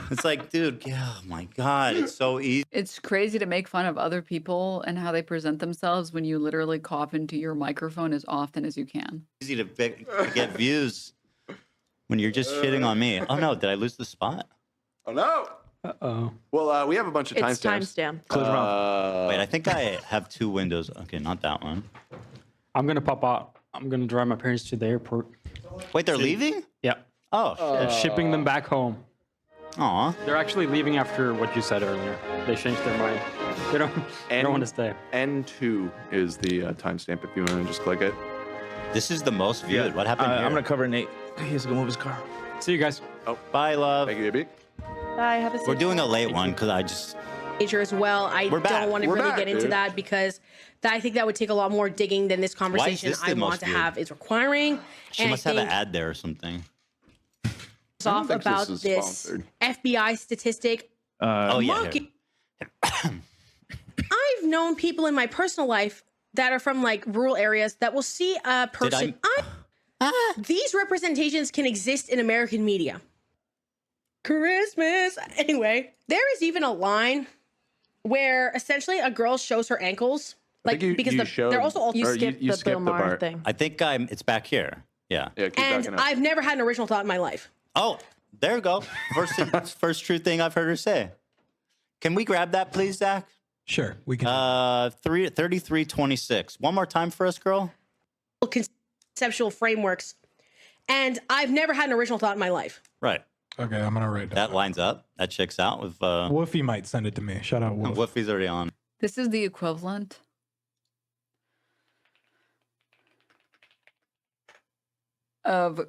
It's like, dude, oh my God, it's so easy. It's crazy to make fun of other people and how they present themselves when you literally cough into your microphone as often as you can. Easy to get views when you're just shitting on me. Oh no, did I lose the spot? Oh no. Uh-oh. Well, we have a bunch of It's timestamps. timestamp. Wait, I think I have two windows. Okay, not that one. I'm going to pop out. I'm going to drive my parents to the airport. Wait, they're leaving? Yeah. Oh, shit. And shipping them back home. Aw. They're actually leaving after what you said earlier. They changed their mind. They don't want to stay. N2 is the timestamp if you want to just click it. This is the most viewed. What happened here? I'm gonna cover Nate. He has to go move his car. See you guys. Bye, love. Thank you, baby. Bye, have a We're doing a late one because I just... Nature as well. I We're back. don't want to We're really back, get into dude. that because I think that would take a lot more digging than this conversation this the I most want to viewed? have is requiring. She And must I have an think ad there or something. off think about this is this sponsored. FBI statistic. Oh, yeah. Monkey. I've known people in my personal life that are from like rural areas that will see a person. These representations can exist in American media. Christmas. Anyway, there is even a line where essentially a girl shows her ankles, like think you because showed- they're also all You Or skipped you the skipped Bill the Maher part. thing. I think it's back here. Yeah. Yeah, keep and backing up. I've never had an original thought in my life. Oh, there you go. First true thing I've heard her say. Can we grab that, please, Zach? Sure, we can. 3326. One more time for us, girl. Conceptual frameworks, and I've never had an original thought in my life. Right. Okay, I'm gonna write That lines up. That checks out with Woofy might send it to me. Shout out Woof. Woofy's already on. This is the equivalent of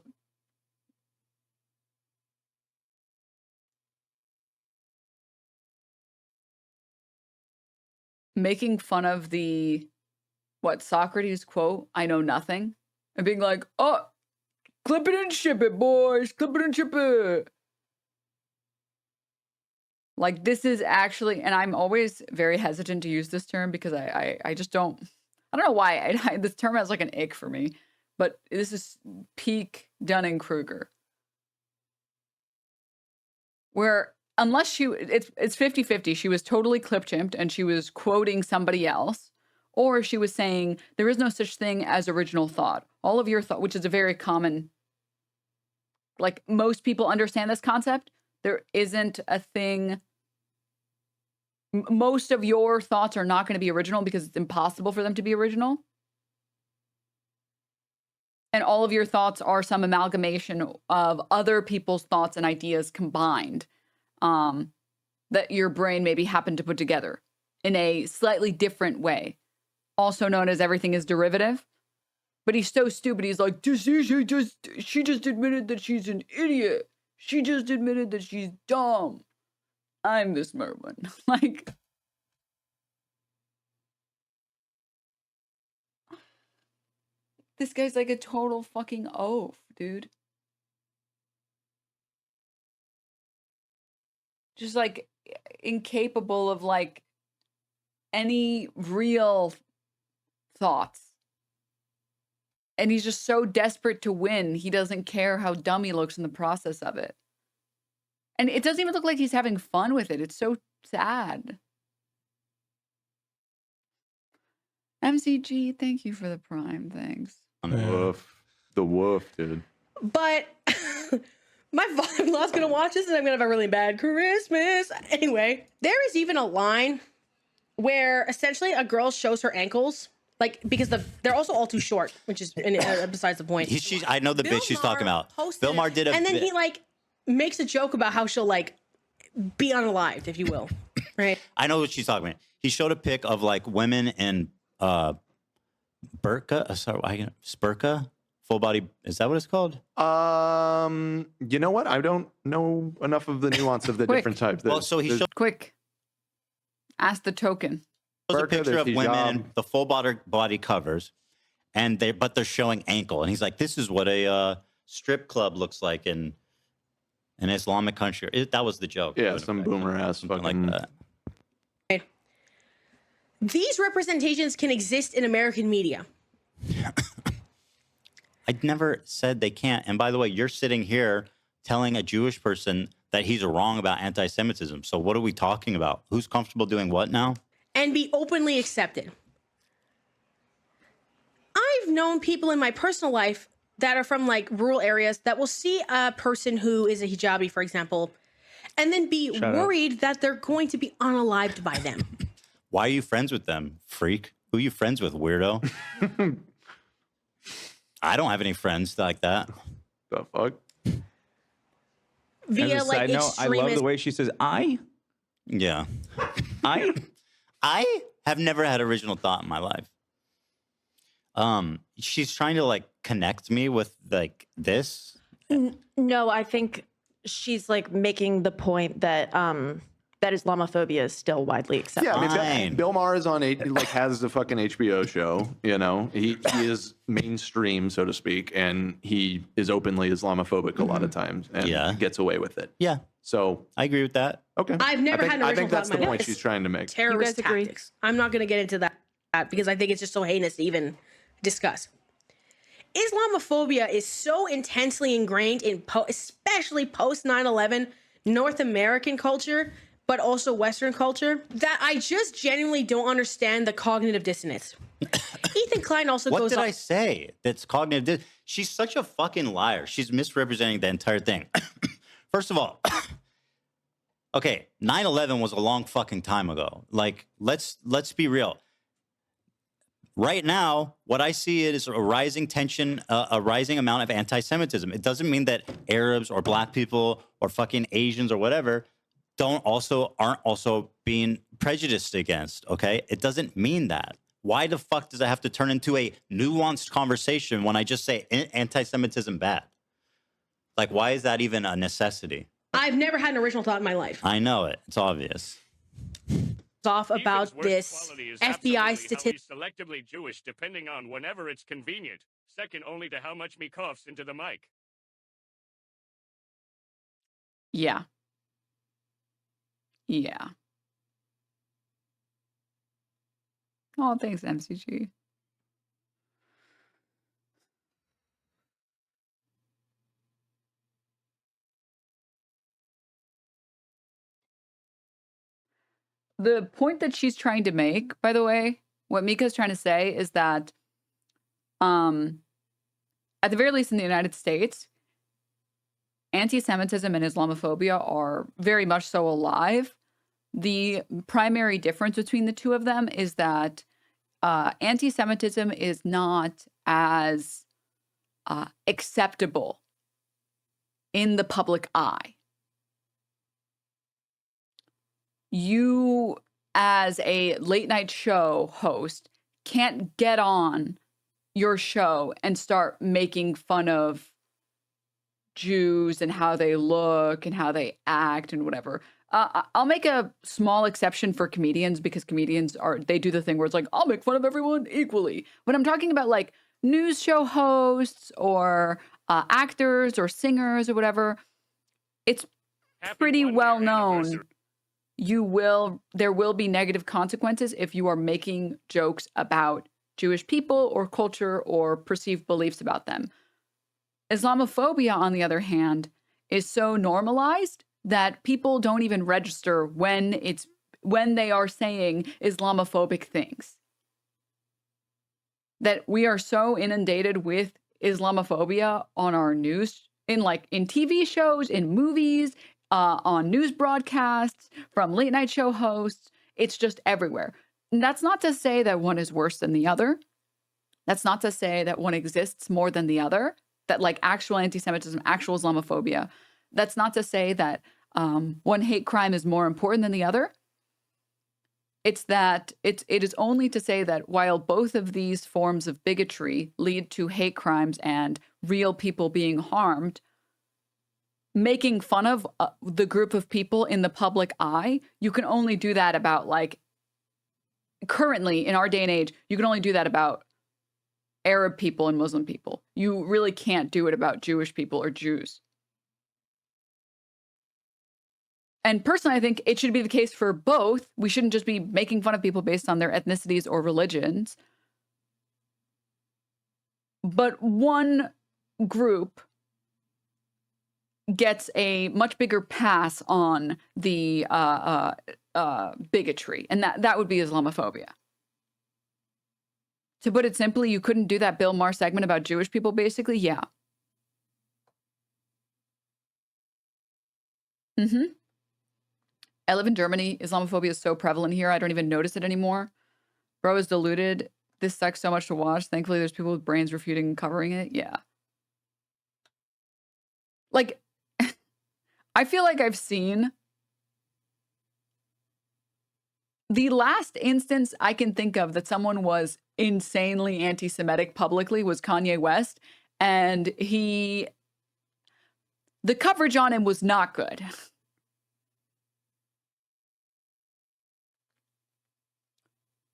making fun of the Socrates quote, "I know nothing," and being like, "Oh, clip it and ship it, boys. Clip it and ship it." Like, this is actually, and I'm always very hesitant to use this term because I just don't know why. This term has like an ick for me, but this is peak Dunning-Kruger. Where unless it's 50-50, she was totally clip-chimped and she was quoting somebody else, or she was saying there is no such thing as original thought. All of your thought, which is a very common, like most people understand this concept. There isn't a thing. Most of your thoughts are not going to be original because it's impossible for them to be original. And all of your thoughts are some amalgamation of other people's thoughts and ideas combined. that your brain maybe happened to put together in a slightly different way, also known as everything is derivative. But he's so stupid. He's like, she just admitted that she's an idiot. She just admitted that she's dumb. I'm the smart one. Like, this guy's like a total fucking oaf, dude. Just like incapable of like any real thoughts. And he's just so desperate to win. He doesn't care how dumb he looks in the process of it. And it doesn't even look like he's having fun with it. It's so sad. MCG, thank you for the prime. Thanks. Woof. The woof, dude. But my father-in-law's gonna watch this and I'm gonna have a really bad Christmas. Anyway, there is even a line where essentially a girl shows her ankles, like, because they're also all too short, which is besides the point. I know the bitch she's talking about. Bill Maher did a and then bit. he like makes a joke about how she'll like be unalived, if you will. Right? I know what she's talking about. He showed a pic of like women in burqa, spurqa, full body. Is that what it's called? You know what? I don't know enough of the nuance of the different types. Well, so he showed quick. Ask the token. a Burqa, picture of there's women hijab. in the full body covers, and they're showing ankle, and he's like, "This is what a strip club looks like in an Islamic country." That was the joke. Yeah, some boomer ass something fucking like that. These representations can exist in American media. I never said they can't. And by the way, you're sitting here telling a Jewish person that he's wrong about anti-Semitism. So what are we talking about? Who's comfortable doing what now? And be openly accepted. I've known people in my personal life that are from like rural areas that will see a person who is a hijabi, for example, and then be worried that they're going to be unalived by them. Why are you friends with them, freak? Who are you friends with, weirdo? I don't have any friends like that. The fuck? Via As a like side note, I love the way she says "I." Yeah. I have never had original thought in my life. She's trying to like connect me with like this. No, I think she's like making the point that that Islamophobia is still widely accepted. Yeah, I mean, Fine. Bill Maher is on has the fucking HBO show. You know, he is mainstream, so to speak, and he is openly Islamophobic a lot of times, and gets away with it. Yeah. So I agree with that. Okay. I've never had an original I think that's thought in the my point life. she's trying to make. Terrorist You guys agree? tactics. I'm not going to get into that because I think it's just so heinous to even discuss. Islamophobia is so intensely ingrained in especially post 9/11 North American culture, but also Western culture, that I just genuinely don't understand the cognitive dissonance. Ethan Klein also What goes did on. I say? That's cognitive. She's such a fucking liar. She's misrepresenting the entire thing. First of all, okay, 9/11 was a long fucking time ago. Like, let's be real. Right now, what I see is a rising tension, a rising amount of anti-Semitism. It doesn't mean that Arabs or black people or fucking Asians or whatever aren't also being prejudiced against, okay? It doesn't mean that. Why the fuck does it have to turn into a nuanced conversation when I just say anti-Semitism bad? Like, why is that even a necessity? I've never had an original thought in my life. I know it. It's obvious. Off about this FBI statistic. Selectively Jewish, depending on whenever it's convenient. Second only to how much me coughs into the mic. Yeah. Yeah. Oh, thanks, MCG. The point that she's trying to make, by the way, what Mika's trying to say is that at the very least in the United States, anti-Semitism and Islamophobia are very much so alive. The primary difference between the two of them is that anti-Semitism is not as acceptable in the public eye. you as a late night show host can't get on your show and start making fun of Jews and how they look and how they act and whatever. I'll make a small exception for comedians because comedians they do the thing where it's like, I'll make fun of everyone equally. When I'm talking about like news show hosts or actors or singers or whatever, it's pretty well known there will be negative consequences if you are making jokes about Jewish people or culture or perceived beliefs about them. Islamophobia, on the other hand, is so normalized that people don't even register when they are saying Islamophobic things. That we are so inundated with Islamophobia on our news, in TV shows, in movies, on news broadcasts, from late night show hosts. It's just everywhere. And that's not to say that one is worse than the other. That's not to say that one exists more than the other. That like actual anti-Semitism, actual Islamophobia. That's not to say that one hate crime is more important than the other. It's that it is only to say that while both of these forms of bigotry lead to hate crimes and real people being harmed, making fun of the group of people in the public eye, you can only do that about currently in our day and age, you can only do that about Arab people and Muslim people. You really can't do it about Jewish people or Jews. And personally, I think it should be the case for both. We shouldn't just be making fun of people based on their ethnicities or religions. But one group gets a much bigger pass on the bigotry, and that would be Islamophobia. To put it simply, you couldn't do that Bill Maher segment about Jewish people, basically? Yeah. I live in Germany. Islamophobia is so prevalent here, I don't even notice it anymore. Bro is deluded. This sucks so much to watch. Thankfully, there's people with brains refuting and covering it. Yeah. Like, I feel like I've seen... The last instance I can think of that someone was insanely anti-Semitic publicly was Kanye West, and the coverage on him was not good.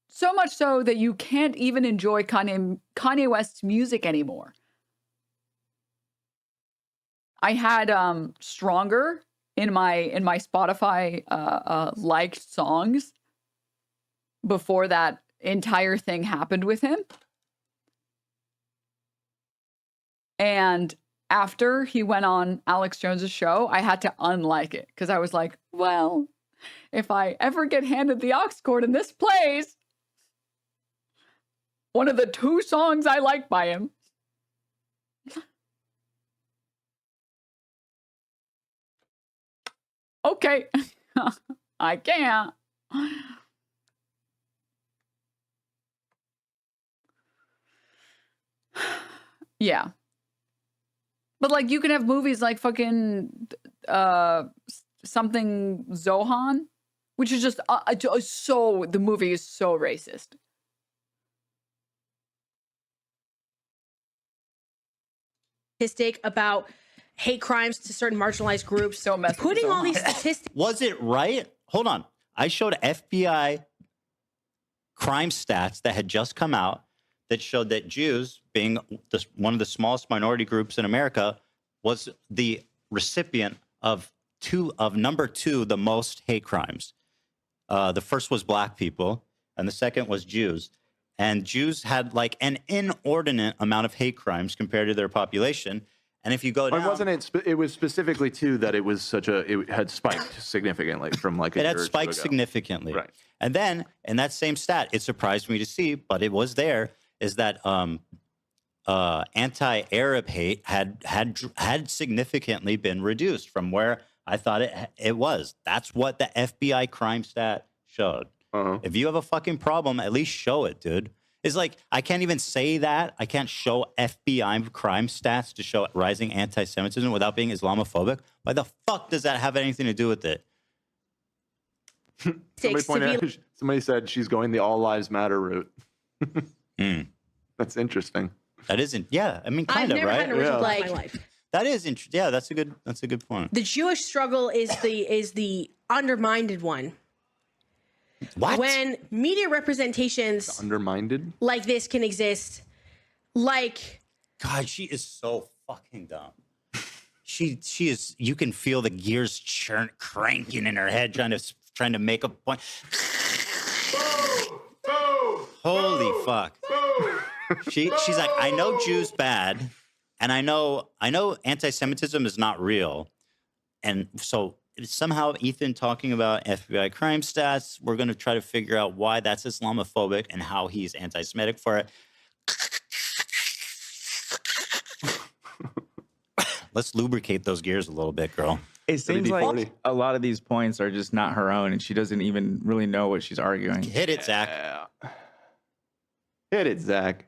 So much so that you can't even enjoy Kanye West's music anymore. I had Stronger in my Spotify liked songs before that entire thing happened with him. And after he went on Alex Jones's show, I had to unlike it because I was like, well, if I ever get handed the aux cord and this plays one of the 2 songs I like by him, okay, I can't. Yeah. But like you can have movies like fucking something Zohan, which is just so, the movie is so racist. Statistic about hate crimes to certain marginalized groups. So messed putting all these statistics. Was it right? Hold on. I showed FBI crime stats that had just come out that showed that Jews, being one of the smallest minority groups in America, was the recipient of number 2, the most hate crimes. The first was black people, and the second was Jews. And Jews had like an inordinate amount of hate crimes compared to their population. And if you go down, it was specifically too that it was it had spiked significantly from like a year or 2 ago. It had spiked significantly. Right. And then in that same stat, it surprised me to see, but it was there, is that anti-Arab hate had significantly been reduced from where I thought it was. That's what the FBI crime stat showed. If you have a fucking problem, at least show it, dude. It's like, I can't even say that. I can't show FBI crime stats to show rising anti-Semitism without being Islamophobic. Why the fuck does that have anything to do with it? Somebody said she's going the all lives matter route. That's interesting. That isn't. Yeah, I mean, kind I've of, never right? had an original thought in my life. That is interesting. Yeah, that's a good point. The Jewish struggle is the undermined one. What? When media representations Undermined? like this can exist, like God, she is so fucking dumb. She is. You can feel the gears cranking in her head, trying to make a point. Holy fuck! She's like, I know Jews bad, and I know anti-Semitism is not real, and so somehow Ethan talking about FBI crime stats, we're going to try to figure out why that's Islamophobic and how he's anti-Semitic for it. Let's lubricate those gears a little bit, girl. It seems like a lot of these points are just not her own, and she doesn't even really know what she's arguing. Hit it, Zach. Hit it, Zach.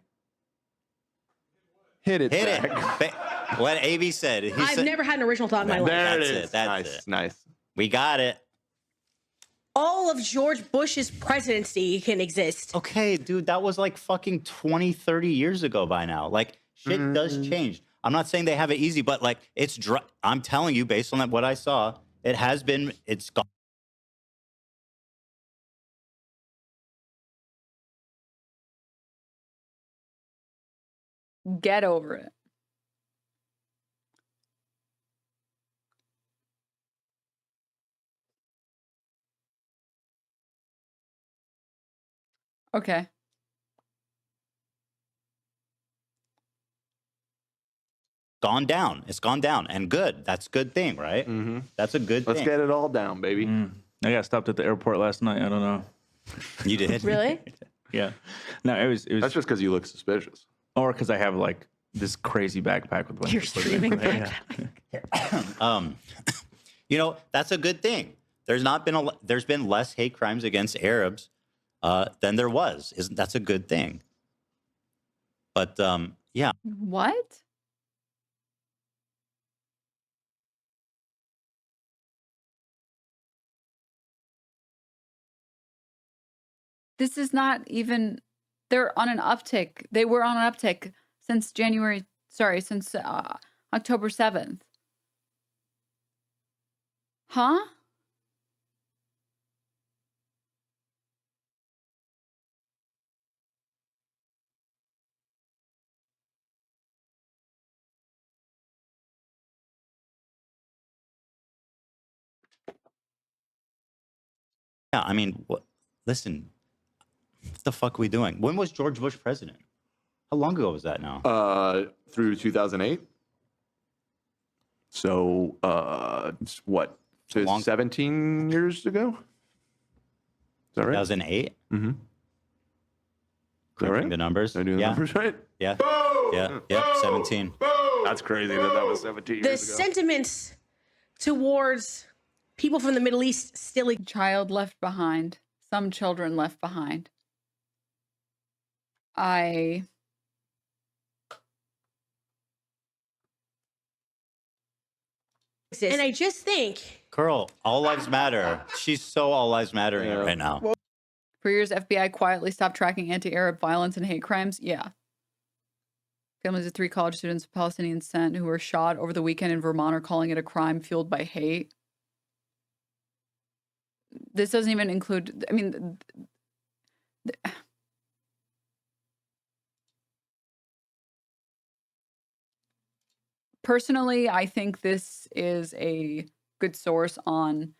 Hit it, Hit Zach. it. What AB said. I've never had an original thought in my life. There That's it is. That's it. Nice. We got it. All of George Bush's presidency can exist. Okay, dude, that was like fucking 20, 30 years ago by now. Like, shit does change. I'm not saying they have it easy, but like, I'm telling you, based on what I saw, it's gone. Get over it. Okay. Gone down. It's gone down, and good. That's a good thing, right? Mm-hmm. That's a good thing. Let's get it all down, baby. I got stopped at the airport last night. I don't know. You did? Really? Yeah. No, it was. That's just because you look suspicious. Or because I have like this crazy backpack with a bunch You're of stuff streaming in it. backpack. That's a good thing. There's been less hate crimes against Arabs than there was. That's a good thing? But yeah. What? This is not even, they're on an uptick. They were on an uptick since since October 7th. Huh? Yeah, I mean, listen, what the fuck are we doing? When was George Bush president? How long ago was that now? Through 2008. So, what? So 17 years ago? Is that right? 2008? Mm-hmm. Is that Crunching right? the numbers? Did I do the numbers right? Yeah. Yeah. 17. That's crazy that was 17 The years ago. sentiments towards people from the Middle East still exist. Child left behind. Some children left behind. And I just think, Karl, all lives matter. She's so all lives mattering right now. For years, FBI quietly stopped tracking anti-Arab violence and hate crimes. Yeah. Families of 3 college students of Palestinian descent who were shot over the weekend in Vermont are calling it a crime fueled by hate. This doesn't even include, I mean, personally, I think this is a good source on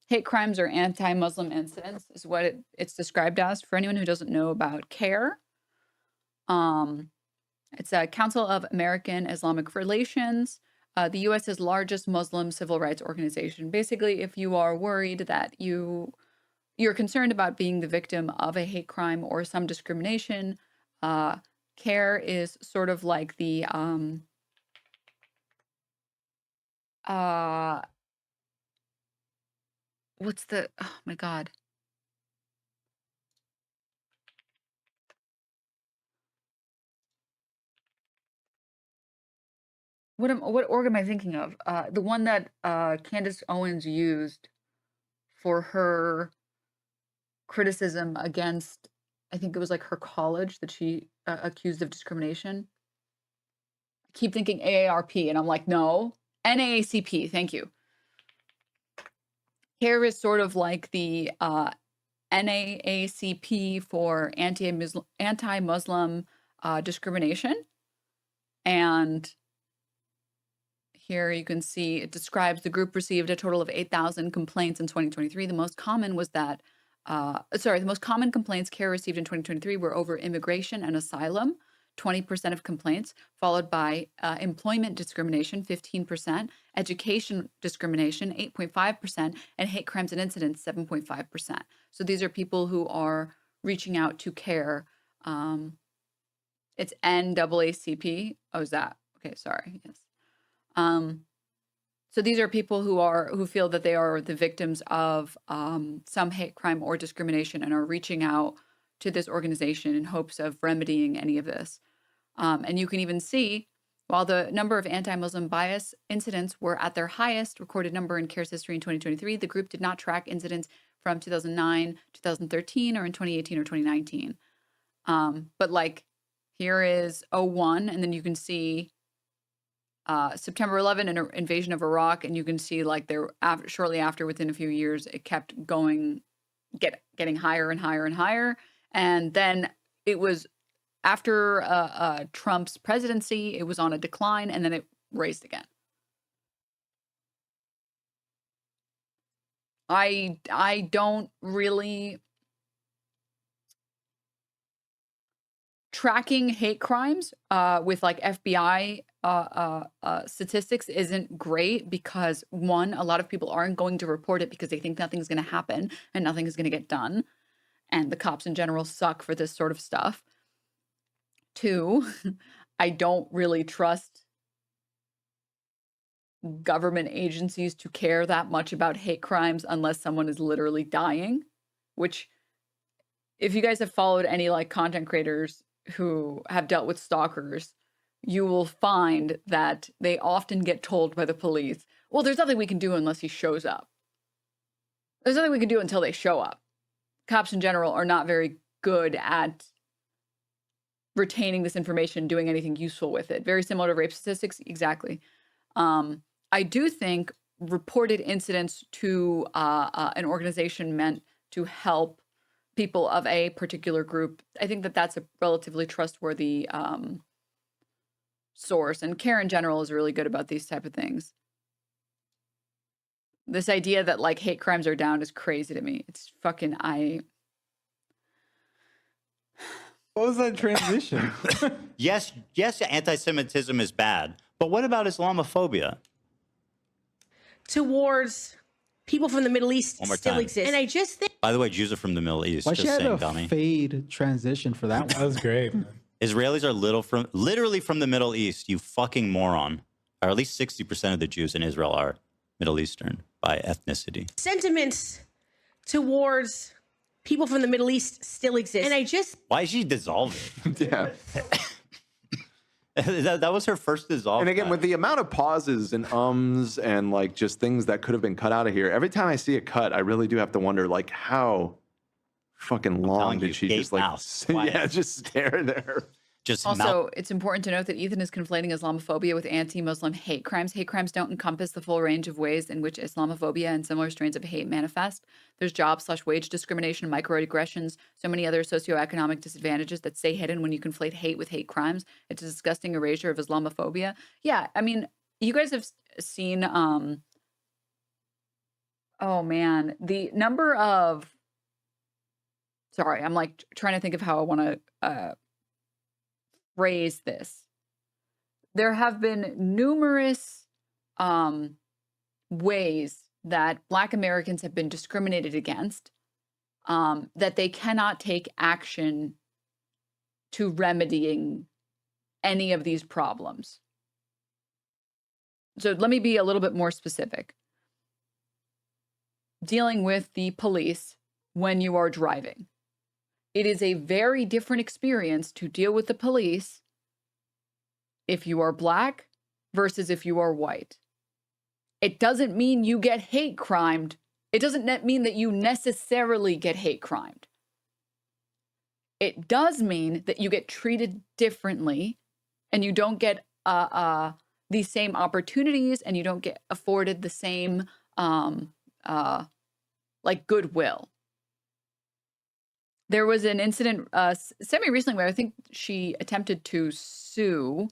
hate crimes or anti-Muslim incidents is what it's described as. For anyone who doesn't know about CARE, it's a Council of American Islamic Relations, the U.S.'s largest Muslim civil rights organization. Basically, if you are worried that you're concerned about being the victim of a hate crime or some discrimination, CARE is sort of like the what's the, oh my God. What org am I thinking of? The one that Candace Owens used for her criticism against, I think it was like her college that she accused of discrimination. I keep thinking AARP, and I'm like, no, NAACP. Thank you. CARE is sort of like the NAACP for anti-Muslim discrimination. And here you can see it describes the group received a total of 8,000 complaints in 2023. The most common was that, the most common complaints CARE received in 2023 were over immigration and asylum, 20% of complaints, followed by employment discrimination, 15%, education discrimination, 8.5%, and hate crimes and incidents, 7.5%. So these are people who are reaching out to CARE. It's NAACP. Oh, is that? Okay, sorry. Yes. So these are people who feel that they are the victims of some hate crime or discrimination and are reaching out to this organization in hopes of remedying any of this. And you can even see, while the number of anti-Muslim bias incidents were at their highest recorded number in CARE's history in 2023, the group did not track incidents from 2009, 2013, or in 2018 or 2019. But like, here is 01, and then you can see September 11, an invasion of Iraq, and you can see like there shortly after, within a few years, it kept going, getting higher and higher and higher, and then it was after Trump's presidency, it was on a decline, and then it raised again. I don't really. Tracking hate crimes with like FBI statistics isn't great because, one, a lot of people aren't going to report it because they think nothing's going to happen and nothing is going to get done. And the cops in general suck for this sort of stuff. Two, I don't really trust government agencies to care that much about hate crimes unless someone is literally dying, which, if you guys have followed any like content creators who have dealt with stalkers, you will find that they often get told by the police, well, there's nothing we can do unless he shows up. There's nothing we can do until they show up. Cops in general are not very good at retaining this information, doing anything useful with it. Very similar to rape statistics, exactly. I do think reported incidents to an organization meant to help people of a particular group, I think that that's a relatively trustworthy source. And CARE in general is really good about these type of things. This idea that like hate crimes are down is crazy to me. It's fucking, What was that transition? Yes, anti-Semitism is bad. But what about Islamophobia? Towards people from the Middle East still exist. And I just think... By the way, Jews are from the Middle East. Why just she had saying, a dummy. fade transition for that one? That was great, man. Israelis are literally from the Middle East, you fucking moron. Or at least 60% of the Jews in Israel are Middle Eastern by ethnicity. Sentiments towards people from the Middle East still exist. And I just... Why is she dissolving? Yeah. that was her first dissolve. And again, with the amount of pauses and ums and like just things that could have been cut out of here, every time I see a cut, I really do have to wonder like how fucking long did she just like just stare there. Also, it's important to note that Ethan is conflating Islamophobia with anti-Muslim hate crimes. Hate crimes don't encompass the full range of ways in which Islamophobia and similar strains of hate manifest. There's job/wage discrimination, microaggressions, so many other socioeconomic disadvantages that stay hidden when you conflate hate with hate crimes. It's a disgusting erasure of Islamophobia. Yeah, I mean, you guys have seen, oh man, the number of, sorry, I'm like trying to think of how I want to phrase this. There have been numerous ways that Black Americans have been discriminated against, that they cannot take action to remedying any of these problems. So let me be a little bit more specific. Dealing with the police when you are driving. It is a very different experience to deal with the police if you are Black versus if you are white. It doesn't mean you get hate crimed It doesn't mean that you necessarily get hate crimed. It does mean that you get treated differently and you don't get these same opportunities and you don't get afforded the same like goodwill. There was an incident semi-recently where I think she attempted to sue,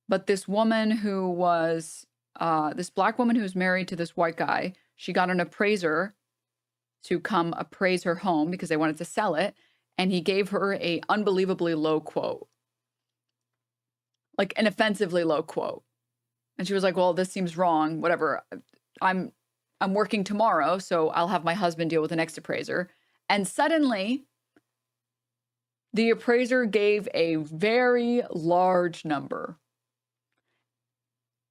but this woman who was, this black woman who was married to this white guy, she got an appraiser to come appraise her home because they wanted to sell it, and he gave her a unbelievably low quote. Like an offensively low quote. And she was like, well, this seems wrong, whatever. I'm working tomorrow, so I'll have my husband deal with the next appraiser. And suddenly, the appraiser gave a very large number.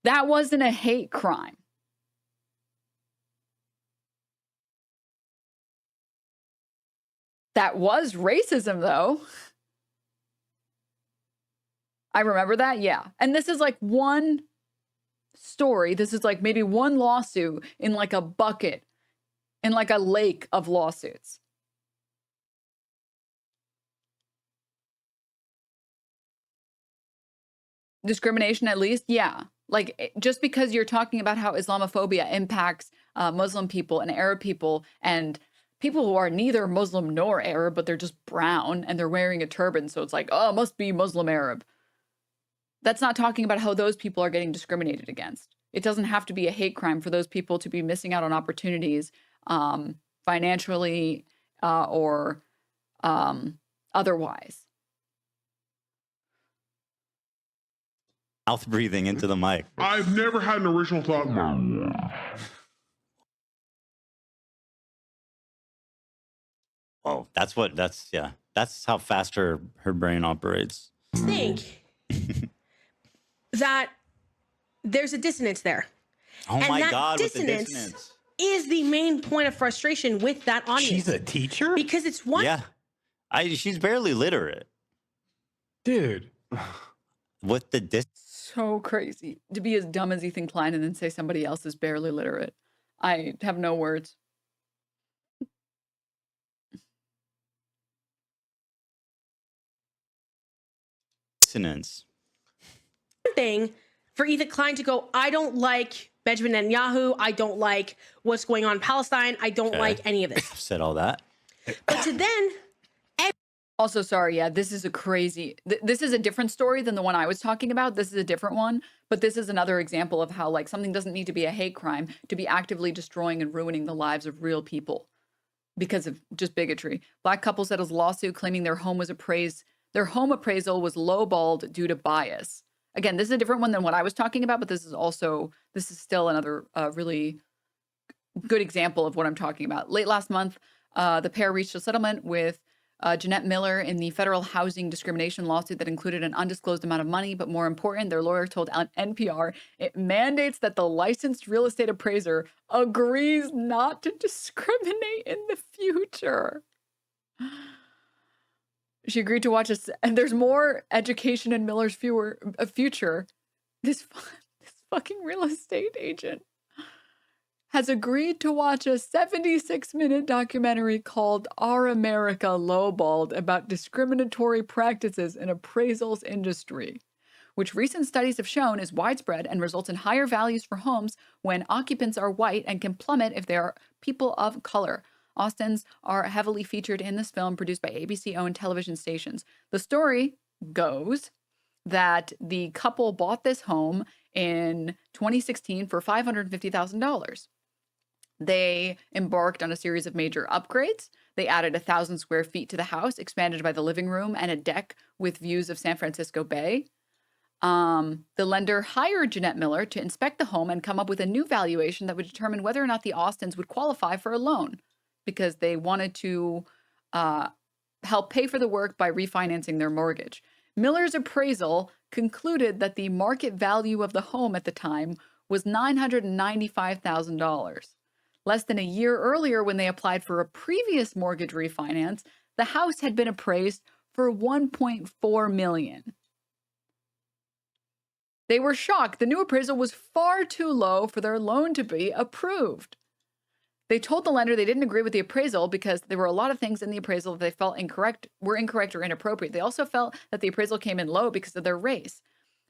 That wasn't a hate crime. That was racism, though. I remember that, yeah. And this is like one story. This is like maybe one lawsuit in like a bucket, in like a lake of lawsuits. Discrimination, at least, yeah. Like, just because you're talking about how Islamophobia impacts Muslim people and Arab people and people who are neither Muslim nor Arab, but they're just brown and they're wearing a turban, so it's like, oh, it must be Muslim Arab. That's not talking about how those people are getting discriminated against. It doesn't have to be a hate crime for those people to be missing out on opportunities financially or otherwise. Mouth breathing into the mic. I've never had an original thought. Oh, that's how fast her brain operates. I think that there's a dissonance there. Oh and my that God, with the dissonance dissonance. is the main point of frustration with that audience. She's a teacher? Because it's one. Yeah. She's barely literate. Dude. With the So crazy. To be as dumb as Ethan Klein and then say somebody else is barely literate. I have no words. dissonance. Thing for Ethan Klein to go, I don't like Benjamin Netanyahu. I don't like what's going on in Palestine. I don't like any of this. Said all that. But to then... Also, sorry, yeah, this is a crazy... this is a different story than the one I was talking about. This is a different one. But this is another example of how, like, something doesn't need to be a hate crime to be actively destroying and ruining the lives of real people because of just bigotry. Black couple settles lawsuit claiming their home was appraised. Their home appraisal was lowballed due to bias. Again, this is a different one than what I was talking about, but this is still another really good example of what I'm talking about. Late last month, the pair reached a settlement with Jeanette Miller in the federal housing discrimination lawsuit that included an undisclosed amount of money. But more important, their lawyer told NPR it mandates that the licensed real estate appraiser agrees not to discriminate in the future. She agreed to watch us, and there's more education in Miller's future. This fucking real estate agent has agreed to watch a 76-minute documentary called Our America Lowballed about discriminatory practices in appraisals industry, which recent studies have shown is widespread and results in higher values for homes when occupants are white and can plummet if they are people of color. Austins are heavily featured in this film produced by ABC-owned television stations. The story goes that the couple bought this home in 2016 for $550,000. They embarked on a series of major upgrades. They added 1,000 square feet to the house, expanded by the living room and a deck with views of San Francisco Bay. The lender hired Jeanette Miller to inspect the home and come up with a new valuation that would determine whether or not the Austins would qualify for a loan, because they wanted to help pay for the work by refinancing their mortgage. Miller's appraisal concluded that the market value of the home at the time was $995,000. Less than a year earlier, when they applied for a previous mortgage refinance, the house had been appraised for $1.4 million. They were shocked. The new appraisal was far too low for their loan to be approved. They told the lender they didn't agree with the appraisal because there were a lot of things in the appraisal that they felt were incorrect or inappropriate. They also felt that the appraisal came in low because of their race.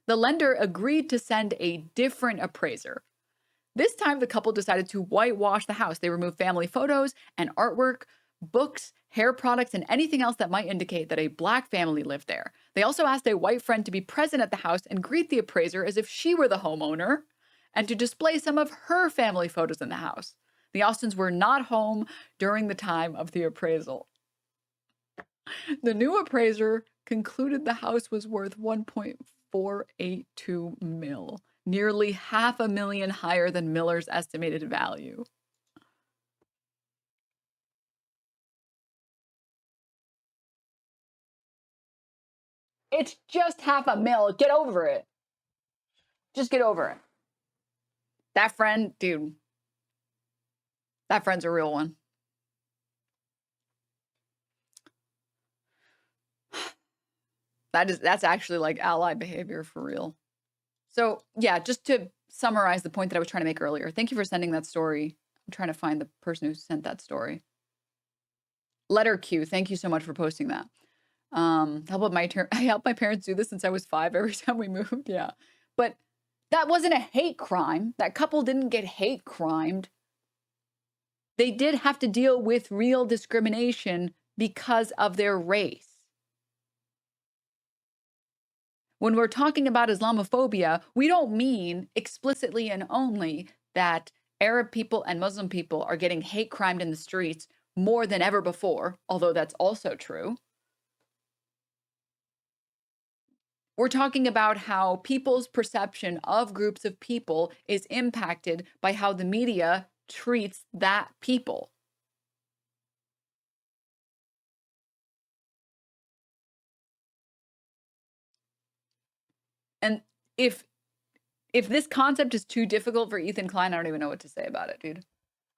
The lender agreed to send a different appraiser. This time, the couple decided to whitewash the house. They removed family photos and artwork, books, hair products, and anything else that might indicate that a black family lived there. They also asked a white friend to be present at the house and greet the appraiser as if she were the homeowner, and to display some of her family photos in the house. The Austins were not home during the time of the appraisal. The new appraiser concluded the house was worth $1.482 million, nearly $500,000 higher than Miller's estimated value. It's just $500,000. Get over it. Just get over it. That friend, dude. That friend's a real one. That's actually like ally behavior for real. So yeah, just to summarize the point that I was trying to make earlier. Thank you for sending that story. I'm trying to find the person who sent that story. Letter Q, thank you so much for posting that. I helped my parents do this since I was 5 every time we moved. Yeah. But that wasn't a hate crime. That couple didn't get hate crimed. They did have to deal with real discrimination because of their race. When we're talking about Islamophobia, we don't mean explicitly and only that Arab people and Muslim people are getting hate crimed in the streets more than ever before, although that's also true. We're talking about how people's perception of groups of people is impacted by how the media treats that people. And if this concept is too difficult for Ethan Klein, I don't even know what to say about it, dude.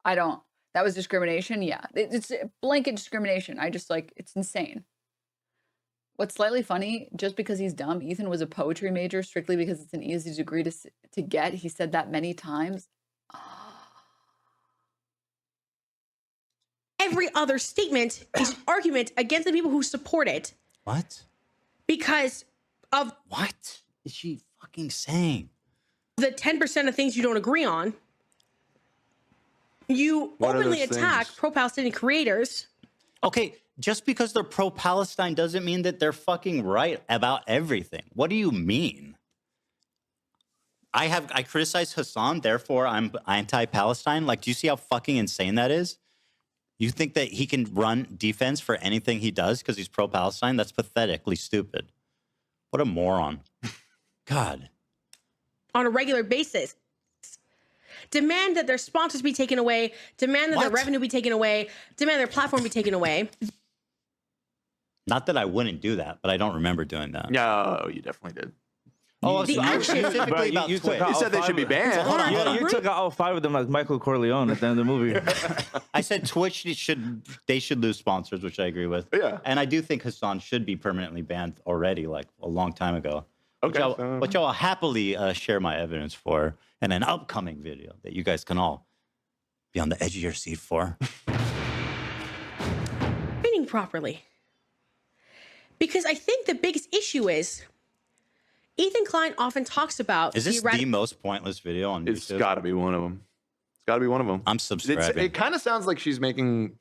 I don't. That was discrimination. Yeah, it's blanket discrimination. I just it's insane. What's slightly funny, just because he's dumb, Ethan was a poetry major strictly because it's an easy degree to get. He said that many times. Every other statement is an argument against the people who support it. What? Because of what is she fucking saying? The 10% of things you don't agree on. You openly attack pro-Palestinian creators. Okay, just because they're pro-Palestine doesn't mean that they're fucking right about everything. What do you mean? I criticize Hasan, therefore I'm anti-Palestine. Like, do you see how fucking insane that is? You think that he can run defense for anything he does because he's pro-Palestine? That's pathetically stupid. What a moron. God. On a regular basis. Demand that their sponsors be taken away. Demand that their revenue be taken away. Demand their platform be taken away. Not that I wouldn't do that, but I don't remember doing that. No, you definitely did. Oh, the action. Specifically about you Twitch. You said they should be banned. Hold on, hold on. You took out all 5 of them like Michael Corleone at the end of the movie. I said Twitch should lose sponsors, which I agree with. Yeah. And I do think Hasan should be permanently banned already, like a long time ago. Okay. Which I'll happily share my evidence for in an upcoming video that you guys can all be on the edge of your seat for. Reading properly. Because I think the biggest issue is Ethan Klein often talks about... Is this the most pointless video on YouTube? It's got to be one of them. It's got to be one of them. I'm subscribing. It kind of sounds like she's making...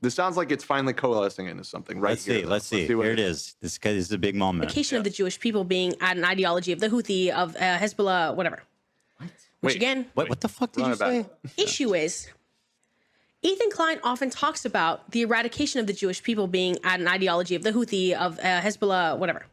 This sounds like it's finally coalescing into something right here. Let's see. Here it is. This is a big moment. Eradication of the Jewish people being an ideology of the Houthi, of Hezbollah, whatever. What? Which again... What the fuck did you say? Issue is... Ethan Klein often talks about the eradication of the Jewish people being an ideology of the Houthi, of Hezbollah, whatever.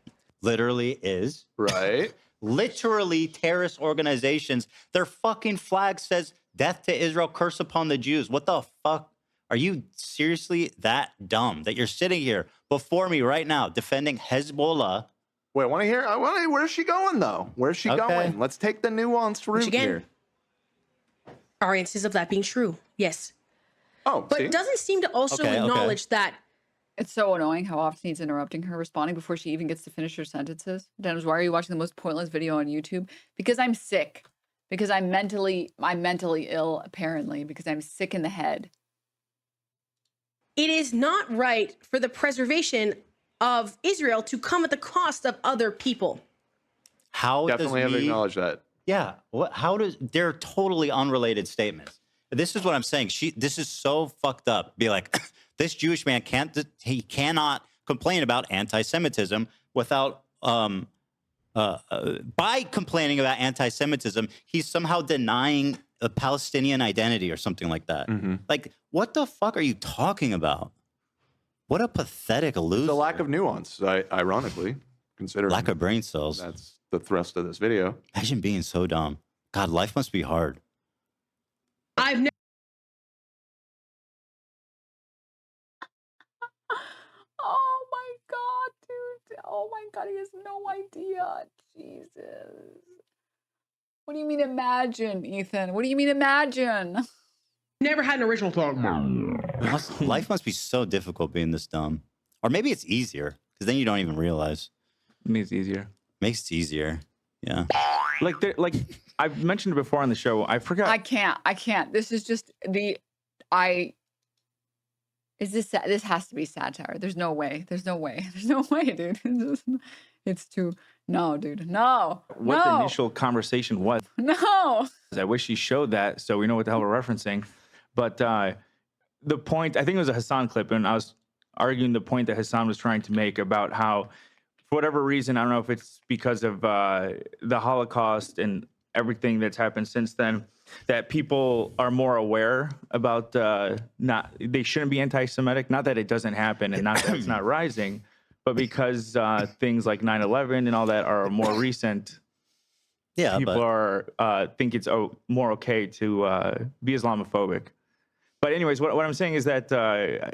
Literally is. Right. Literally terrorist organizations. Their fucking flag says, "Death to Israel, curse upon the Jews." What the fuck? Are you seriously that dumb that you're sitting here before me right now defending Hezbollah? Wait, I want to hear, where's she going though? Where's she going? Let's take the nuanced route here. Are instances of that being true? Yes. Oh, but it doesn't seem to also acknowledge that. It's so annoying how often he's interrupting her, responding before she even gets to finish her sentences. Denims, why are you watching the most pointless video on YouTube? Because I'm sick. because I'm mentally ill, apparently, because I'm sick in the head. It is not right for the preservation of Israel to come at the cost of other people. How Definitely have acknowledged that. Yeah. They're totally unrelated statements. This is what I'm saying. This is so fucked up. Be like, this Jewish man cannot complain about anti-Semitism without, by complaining about anti-Semitism, he's somehow denying a Palestinian identity or something like that. Like, what the fuck are you talking about? What a pathetic loser. The lack of nuance, ironically, considering lack of brain cells. That's the thrust of this video. Imagine being so dumb. God, life must be hard. I've never. Oh my God, dude. Oh my God, he has no idea. Jesus. What do you mean imagine, Ethan? What do you mean imagine? Never had an original thought. Life must be so difficult being this dumb. Or maybe it's easier, because then you don't even realize. It makes it easier. Makes it easier. Yeah. Like I've mentioned it before on the show. I forgot. I can't. This is just this has to be satire. There's no way, dude. It's too, no, dude, no. What the initial conversation was. No. I wish he showed that so we know what the hell we're referencing. But the point, I think it was a Hasan clip, and I was arguing the point that Hasan was trying to make about how, for whatever reason, I don't know if it's because of the Holocaust and everything that's happened since then, that people are more aware about they shouldn't be anti-Semitic. Not that it doesn't happen and not that it's not rising, but because things like 9/11 and all that are more recent. Yeah, people are think it's more okay to be Islamophobic. But anyways, what I'm saying is that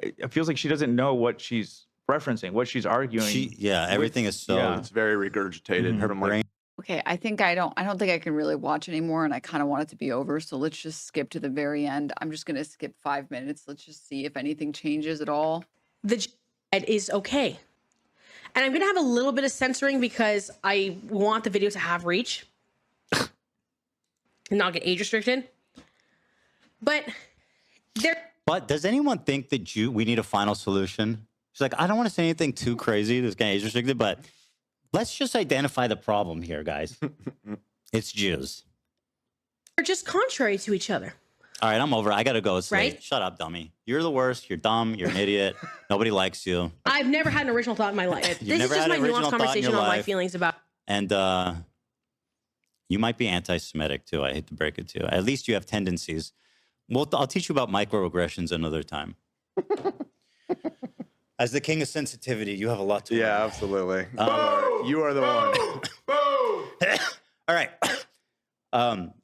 it feels like she doesn't know what she's referencing, what she's arguing. Everything is so. It's very regurgitated. Her brain. Okay, I don't think I can really watch anymore, and I kind of want it to be over. So let's just skip to the very end. I'm just gonna skip 5 minutes. Let's just see if anything changes at all. The jihad is okay, and I'm gonna have a little bit of censoring because I want the video to have reach and not get age restricted. But does anyone think that we need a final solution? She's like, I don't want to say anything too crazy that's getting age restricted, but let's just identify the problem here, guys. It's Jews. they're just contrary to each other. All right, I'm over. I gotta go. Right? Shut up, dummy. You're the worst. You're dumb. You're an idiot. Nobody likes you. I've never had an original thought in my life. This is just my nuanced conversation on my feelings about. And you might be anti-Semitic too. I hate to break it to you. At least you have tendencies. Well, I'll teach you about microaggressions another time. As the king of sensitivity, you have a lot to learn. Yeah, absolutely. You are the one. All right.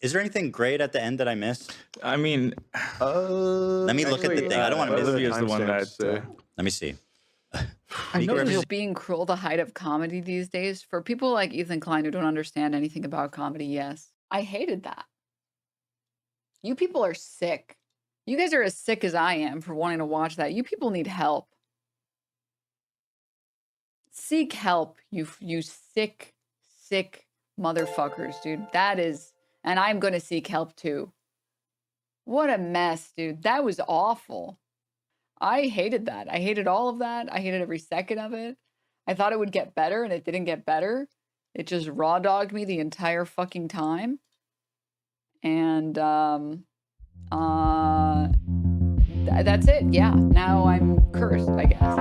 Is there anything great at the end that I missed? I mean, let me look at the thing. I don't want to miss Olivia's the one that. Let me see. I know there's being cruel the height of comedy these days. For people like Ethan Klein who don't understand anything about comedy, yes. I hated that. You people are sick. You guys are as sick as I am for wanting to watch that. You people need help. Seek help, you sick motherfuckers, dude. That is, and I'm going to seek help too. What a mess, dude. That was awful. I hated that. I hated all of that. I hated every second of it. I thought it would get better, and it didn't get better. It just raw dogged me the entire fucking time. And that's it. Yeah, now I'm cursed, I guess.